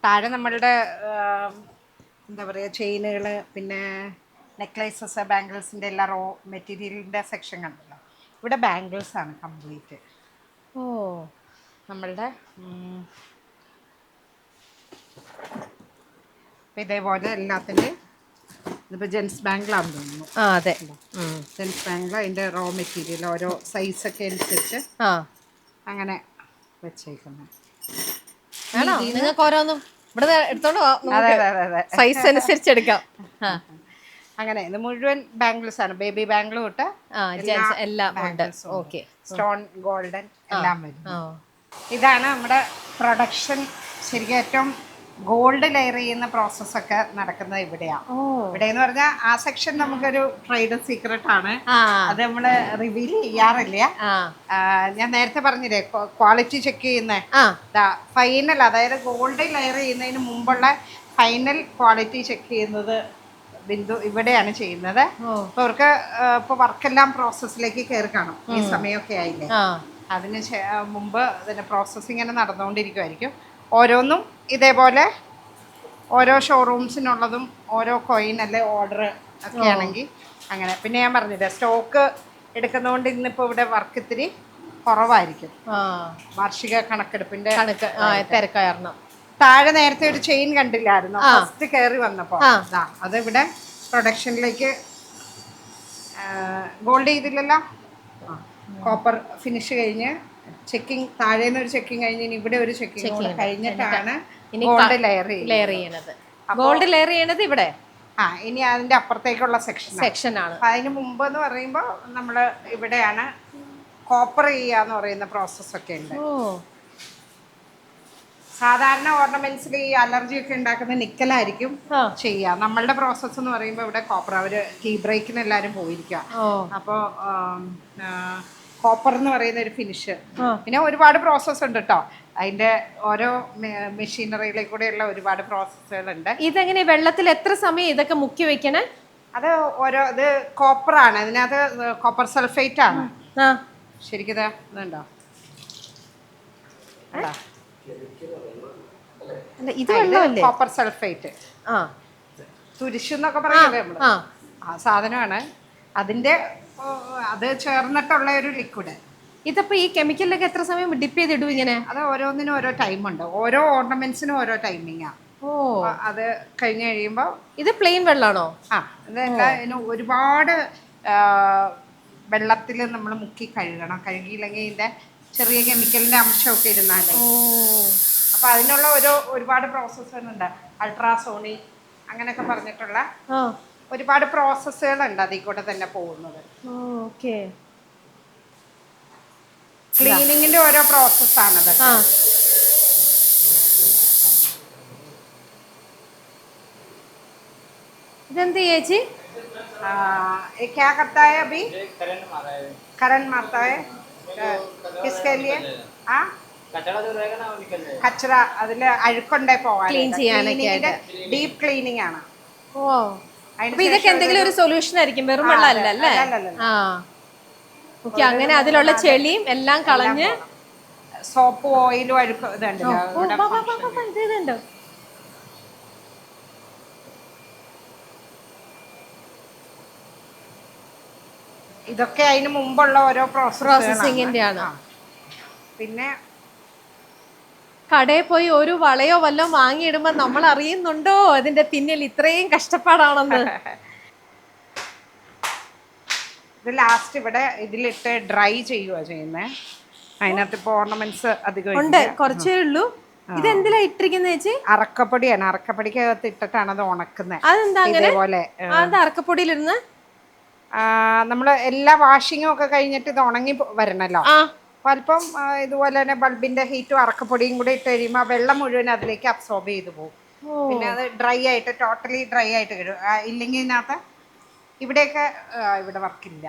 താഴെ നമ്മളുടെ എന്താ പറയുക, ചെയിനുകൾ, പിന്നെ നെക്ലേസസ്, ബാംഗിൾസിൻ്റെ എല്ലാ റോ മെറ്റീരിയലിൻ്റെ സെക്ഷൻ കണ്ടല്ലോ. ഇവിടെ ബാംഗിൾസ് ആണ് കംപ്ലീറ്റ്. നമ്മളുടെ ഇതേപോലെ എല്ലാത്തിൻ്റെ ഇതിപ്പോൾ ജെൻസ് ബാംഗിളാണെന്ന് തോന്നുന്നു. അതെ, ജെൻസ് ബാംഗിൾ, അതിൻ്റെ റോ മെറ്റീരിയൽ ഓരോ സൈസൊക്കെ അനുസരിച്ച് അങ്ങനെ വെച്ചേക്കുന്നത്. നിങ്ങൾക്ക് ഓരോന്നും ഇവിടെ എടുത്തോണ്ട് സൈസ് അനുസരിച്ച് എടുക്കാം. അങ്ങനെ ഇത് മുഴുവൻ ബാംഗിൾസ് ആണ്, ബേബി ബാംഗിൾ തൊട്ട് എല്ലാം ഉണ്ട്. സ്റ്റോൺ, ഗോൾഡൻ എല്ലാം വരും. ഇതാണ് നമ്മുടെ പ്രൊഡക്ഷൻ. ശരിക്കും ഏറ്റവും ഗോൾഡ് ലെയർ ചെയ്യുന്ന പ്രോസസ്സൊക്കെ നടക്കുന്നത് ഇവിടെയാണ്. ഇവിടെ എന്ന് പറഞ്ഞാൽ ആ സെക്ഷൻ നമുക്കൊരു ട്രേഡ് സീക്രട്ട് ആണ്. അത് നമ്മൾ റിവീൽ ചെയ്യാറില്ല. ഞാൻ നേരത്തെ പറഞ്ഞില്ലേ ക്വാളിറ്റി ചെക്ക് ചെയ്യുന്ന ഫൈനൽ, അതായത് ഗോൾഡ് ലെയർ ചെയ്യുന്നതിന് മുമ്പുള്ള ഫൈനൽ ക്വാളിറ്റി ചെക്ക് ചെയ്യുന്നത് ബിന്ദു ഇവിടെയാണ് ചെയ്യുന്നത്. അപ്പൊ അവർക്ക് ഇപ്പൊ വർക്കെല്ലാം പ്രോസസ്സിലേക്ക് കയറി കാണും. ഈ സമയമൊക്കെ ആയില്ലേ, അതിന് മുമ്പ് ഇതിന്റെ പ്രോസസ്സിങ് ഇങ്ങനെ നടന്നുകൊണ്ടിരിക്കുമായിരിക്കും. ഓരോന്നും ഇതേപോലെ ഓരോ ഷോറൂംസിനുള്ളതും ഓരോ കോയിൻ അല്ലെ ഓർഡർ ഒക്കെ ആണെങ്കിൽ അങ്ങനെ. പിന്നെ ഞാൻ പറഞ്ഞില്ലേ സ്റ്റോക്ക് എടുക്കുന്നതുകൊണ്ട് ഇന്നിപ്പോൾ ഇവിടെ വർക്ക് ഇത്തിരി കുറവായിരിക്കും. വാർഷിക കണക്കെടുപ്പിന്റെ തിരക്കായിരുന്നു. താഴെ നേരത്തെ ഒരു ചെയിൻ കണ്ടില്ലായിരുന്നു ഫസ്റ്റ് കയറി വന്നപ്പോൾ, അത് ഇവിടെ പ്രൊഡക്ഷനിലേക്ക് ഗോൾഡ് ചെയ്തില്ലല്ലോ. കോപ്പർ ഫിനിഷ് കഴിഞ്ഞ് ചെക്കിങ്, താഴേന്ന് ഒരു ചെക്കിങ് കഴിഞ്ഞ് ഇനി ഇവിടെ ഒരു ചെക്കിങ് കഴിഞ്ഞിട്ടാണ് ഗോൾഡ് ലെയർ ചെയ്യണത്. ഗോൾഡ് ലെയർ ചെയ്യണത് ഇവിടെ, ഇനി അതിന്റെ അപ്പുറത്തേക്കുള്ള സെക്ഷനാണ്. അതിന് മുമ്പ് എന്ന് പറയുമ്പോൾ നമ്മൾ ഇവിടെയാണ് കോപ്പർ ചെയ്യാന്ന് പറയുന്ന പ്രോസസ്സൊക്കെ ഉണ്ട്. സാധാരണ ഓർണമെന്റ്സിൽ ഈ അലർജി ഒക്കെ ഉണ്ടാക്കുന്ന നിക്കലായിരിക്കും ചെയ്യുക. നമ്മളുടെ പ്രോസസ്സ് എന്ന് പറയുമ്പോൾ ഇവിടെ കോപ്പർ, അവര് ടീ ബ്രേക്കിന് എല്ലാവരും പോയിരിക്കുക. അപ്പോൾ കോപ്പർ എന്ന് പറയുന്ന ഒരു ഫിനിഷ്. പിന്നെ ഒരുപാട് പ്രോസസ്സ് ഉണ്ട് കേട്ടോ, അതിന്റെ ഓരോ മെഷീനറികളിൽ കൂടെയുള്ള ഒരുപാട് പ്രോസസ്സുകളുണ്ട്. ഇതെങ്ങനെ വെള്ളത്തിൽ എത്ര സമയം ഇതൊക്കെ മുക്കി വെക്കണേ? അത് ഓരോ ഇത് കോപ്പറാണ്, ഇതിനകത്ത് കോപ്പർ സൾഫേറ്റ് ആണ് ശരിക്കും. ഇതുണ്ടോ, കോപ്പർ സൾഫേറ്റ്, തുരിശെന്നൊക്കെ പറയുന്നത് നമ്മള് ആ സാധനമാണ്. അതിന്റെ അത് ചേർന്നിട്ടുള്ള ഒരു ലിക്വിഡ്. ഇതിപ്പോ ഈ കെമിക്കലിലൊക്കെ എത്ര സമയം ഡിപ്പ് ചെയ്തിടും ഇങ്ങനെ? അത് ഓരോന്നിനും ഓരോ ടൈമുണ്ട്, ഓരോ ഓർണമെന്റ്സിനും ഓരോ ടൈമിങ്ങാ. അത് കഴിഞ്ഞ് കഴിയുമ്പോൾ ഇത് പ്ലെയിൻ വെള്ളമാണോ? ഇതെല്ലാം ഇതിന് ഒരുപാട് വെള്ളത്തിൽ നമ്മൾ മുക്കി കഴുകണം. കഴുകിയില്ലെങ്കിൽ ഇതിന്റെ ചെറിയ കെമിക്കലിന്റെ അംശമൊക്കെ ഇരുന്നാലേ. അപ്പൊ അതിനുള്ള ഒരുപാട് പ്രോസസ്സുകളുണ്ട്. അൾട്രാസോണി അങ്ങനെയൊക്കെ പറഞ്ഞിട്ടുള്ള ഒരുപാട് പ്രോസസ്സുകളുണ്ട് അതിൽ കൂടെ തന്നെ പോകുന്നത്. ക്ലീനിങ്ങിന്റെ ഓരോ പ്രോസസ്സാണത്. ഇതെന്ത് ചേച്ചി? क्या करता है अभी? करंट मारता है किसके लिए? കച്ചറ അതില് അഴുക്കുണ്ടേ പോകാൻ ക്ലീൻ ചെയ്യാനൊക്കെ ഡീപ് ക്ലീനിങ് ആണ്. ഇതൊക്കെ എന്തെങ്കിലും ഒരു സൊല്യൂഷൻ ആയിരിക്കും, വെറും വെള്ളമല്ല അല്ലേ? ഓക്കെ, അങ്ങനെ അതിലുള്ള ചെളിയും എല്ലാം കളഞ്ഞ് സോപ്പ് ഓയിലും അഴുക്ക് ഇതുണ്ടോ. ഇതൊക്കെ അതിന് മുമ്പുള്ള ഓരോ പ്രോസസ്സിങ്ങിന്റെ ആണ്. പിന്നെ കടയിൽ പോയി ഒരു വളയോ വല്ലോ വാങ്ങിയിടുമ്പോ നമ്മൾ അറിയുന്നുണ്ടോ അതിന്റെ പിന്നിൽ ഇത്രയും കഷ്ടപ്പാടാണെന്ന്. ഇത് ലാസ്റ്റ് ഇവിടെ ഇതിലിട്ട് ഡ്രൈ ചെയ്യുക ചെയ്യുന്നത്. അതിനകത്ത് ഇപ്പൊ ഓർണമെന്റ്സ് അധികം ഉണ്ട്, കുറച്ചേ ഉള്ളൂ. ഇത് എന്തിലാ ഇട്ടിരിക്കുന്ന ചേച്ചി? അറക്കപ്പൊടിയാണ്. അറക്കപ്പൊടിക്കകത്ത് ഇട്ടിട്ടാണ് അത് ഉണക്കുന്നത്. അതെന്താ അങ്ങനെ? ഇതേപോലെ അറക്കപ്പൊടിയിലിരുന്ന് നമ്മള് എല്ലാ വാഷിങ്ങും ഒക്കെ കഴിഞ്ഞിട്ട് ഇത് ഉണങ്ങി വരണല്ലോ. അപ്പൊ അല്പം ഇതുപോലെ തന്നെ ബൾബിന്റെ ഹീറ്റും അറക്കപ്പൊടിയും കൂടി ഇട്ട് കഴിയുമ്പോൾ ആ വെള്ളം മുഴുവൻ അതിലേക്ക് അബ്സോർബ് ചെയ്ത് പോകും. പിന്നെ അത് ഡ്രൈ ആയിട്ട് ടോട്ടലി ഡ്രൈ ആയിട്ട് കഴിയും. ഇല്ലെങ്കിൽ ഇതിനകത്ത് ഇവിടെയൊക്കെ ഇവിടെ വർക്കില്ല.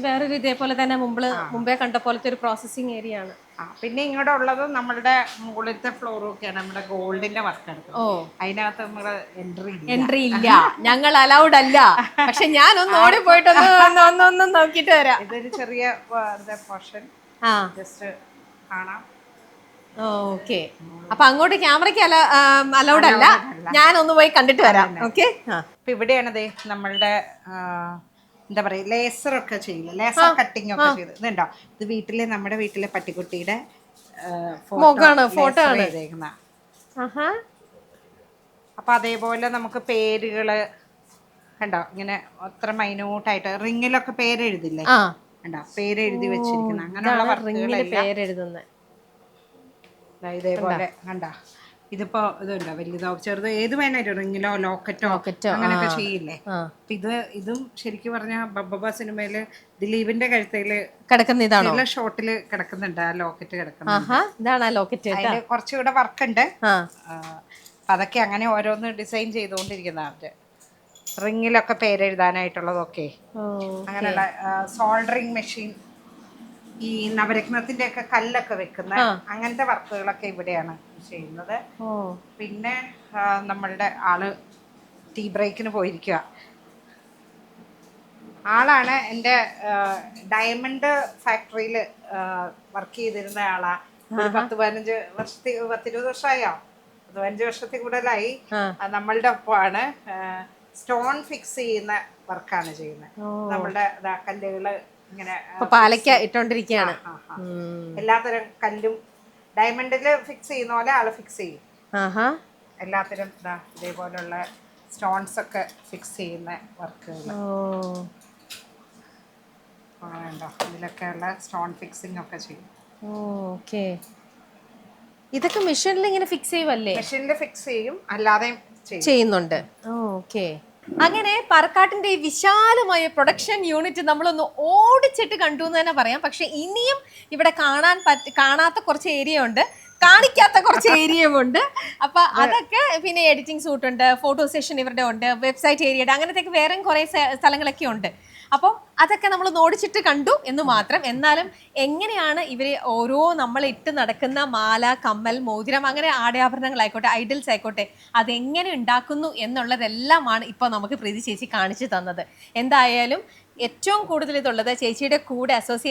വേറൊരു ഇതേപോലെ തന്നെ മുമ്പേ കണ്ട പോലത്തെ ഒരു പ്രോസസ്സിംഗ് ഏരിയ ആണ്. പിന്നെ ഇങ്ങോട്ട് ഉള്ളത് നമ്മളുടെ മുകളിലത്തെ ഫ്ലോറും ഒക്കെയാണ് നമ്മുടെ ഗോൾഡിന്റെ വർക്ക് എടുക്കുന്നത്. അതിനകത്ത് നമ്മള് എൻട്രി ഇല്ല, ഞങ്ങൾ അലൗഡ് അല്ല. പക്ഷെ ഞാൻ ഒന്ന് ഓടി പോയിട്ടൊന്ന് നോക്കിട്ട് വരാം. ഇതൊരു ചെറിയ പോർഷൻ ജസ്റ്റ് കാണാം. ഓക്കെ, അപ്പൊ അങ്ങോട്ട് ക്യാമറയ്ക്ക് അലൗഡ് അല്ല, ഞാൻ ഒന്ന് പോയി കണ്ടിട്ട് വരാം. ഓക്കെ, അപ്പൊ ഇവിടെയാണത് നമ്മളുടെ എന്താ പറയുക ലേസറൊക്കെ ചെയ്യില്ല, ലേസർ കട്ടിങ് ഒക്കെ ചെയ്ത്. ഇതുണ്ടോ, ഇത് നമ്മുടെ വീട്ടിലെ പട്ടിക്കുട്ടിയുടെ ഫോട്ടോ ചെയ്തേക്കുന്ന. അപ്പൊ അതേപോലെ നമുക്ക് പേരുകള് കണ്ടോ, ഇങ്ങനെ അത്ര മൈന്യൂട്ടായിട്ട് റിങ്ങിലൊക്കെ പേരെഴുതില്ലേ, കണ്ടോ പേരെഴുതി വെച്ചിരിക്കുന്ന അങ്ങനെയുള്ള വർക്കുകളെല്ലാം ഇതേപോലെ കണ്ട ഇതിപ്പോ ഇതുണ്ടോ വലുതോ ചെറുതോ ഏത് വേണേലും റിങ്ങിലോ ലോക്കറ്റോ അങ്ങനെയൊക്കെ ചെയ്യില്ലേ. അപ്പൊ ഇതും ശരിക്കും പറഞ്ഞ ബബ്ബ സിനിമയില് ദിലീപിന്റെ കഴുത്തയില് കിടക്കുന്ന ഇതാണോ? ചില ഷോട്ടില് കിടക്കുന്നുണ്ട് ആ ലോക്കറ്റ് കിടക്കുന്നുണ്ട്. ഇതാണ് ആ ലോക്കറ്റ്. അതില് കുറച്ചുകൂടെ വർക്ക് ഉണ്ട്. അപ്പൊ അതൊക്കെ അങ്ങനെ ഓരോന്ന് ഡിസൈൻ ചെയ്തുകൊണ്ടിരിക്കുന്നതാണ്. റിങ്ങിലൊക്കെ പേരെഴുതാനായിട്ടുള്ളതൊക്കെ അങ്ങനെയുള്ള സോൾഡറിങ് മെഷീൻ, ഈ നവരത്നത്തിന്റെ ഒക്കെ കല്ലൊക്കെ വെക്കുന്ന അങ്ങനത്തെ വർക്കുകളൊക്കെ ഇവിടെയാണ് ചെയ്യുന്നത്. പിന്നെ നമ്മളുടെ ആള് ടീ ബ്രേക്കിന് പോയിരിക്കുക. ആളാണ് എൻ്റെ ഡയമണ്ട് ഫാക്ടറിയിൽ വർക്ക് ചെയ്തിരുന്ന ആളാ. ഒരു 10-15 വർഷത്തിൽ 10-20 വർഷമായോ, 15 വർഷത്തിൽ കൂടുതലായി നമ്മളുടെ ഒപ്പമാണ്. സ്റ്റോൺ ഫിക്സ് ചെയ്യുന്ന വർക്കാണ് ചെയ്യുന്നത്. നമ്മളുടെ കല്ലുകള് ഇങ്ങനെ പാലക്ക ഇട്ടോണ്ടിരിക്കുകയാണ്. എല്ലാത്തരം കല്ലും ഡയമണ്ടില് ഫിക്സ് ചെയ്യുന്ന പോലെ ആള് ഫിക്സ് ചെയ്യും. എല്ലാത്തരം ഇതേപോലുള്ള സ്റ്റോൺസ് ഒക്കെ ഫിക്സ് ചെയ്യുന്ന വർക്കുകൾ വേണ്ട. ഇതിലൊക്കെയുള്ള സ്റ്റോൺ ഫിക്സിംഗ് ഒക്കെ ചെയ്യും. ഓക്കെ. ഇതൊക്കെ മെഷീനിൽ ഇങ്ങനെ ഫിക്സ് ചെയ്യുമല്ലേ? മെഷീനിൽ ഫിക്സ് ചെയ്യും, അല്ലാതെ ചെയ്യുന്നുണ്ട്. ഓക്കെ. അങ്ങനെ പറക്കാട്ടിന്റെ ഈ വിശാലമായ പ്രൊഡക്ഷൻ യൂണിറ്റ് നമ്മളൊന്ന് ഓടിച്ചിട്ട് കണ്ടു എന്ന് തന്നെ പറയാം. പക്ഷെ ഇനിയും ഇവിടെ കാണാത്ത കുറച്ച് ഏരിയ ഉണ്ട്, കാണിക്കാത്ത കുറച്ച് ഏരിയയും ഉണ്ട്. അപ്പൊ അതൊക്കെ പിന്നെ എഡിറ്റിംഗ് സൂട്ട് ഉണ്ട്, ഫോട്ടോ സെഷൻ ഇവരുടെ ഉണ്ട്, വെബ്സൈറ്റ് ഏരിയ ഉണ്ട്, അങ്ങനത്തെ വേറെ കുറെ സ്ഥലങ്ങളൊക്കെ ഉണ്ട്. അപ്പം അതൊക്കെ നമ്മൾ ഓടിച്ചിട്ട് കണ്ടു എന്ന് മാത്രം. എന്നാലും എങ്ങനെയാണ് ഇവര് ഓരോ നമ്മൾ ഇട്ട് നടക്കുന്ന മാല, കമ്മൽ, മോതിരം, അങ്ങനെ ആടയാഭരണങ്ങളായിക്കോട്ടെ, ഐഡൽസ് ആയിക്കോട്ടെ, അതെങ്ങനെ ഉണ്ടാക്കുന്നു എന്നുള്ളതെല്ലാമാണ് ഇപ്പോൾ നമുക്ക് പ്രീതി ചേച്ചി കാണിച്ചു തന്നത്. എന്തായാലും ഏറ്റവും കൂടുതൽ ഇതുള്ളത് ചേച്ചിയുടെ കൂടെ അസോസിയേറ്റ്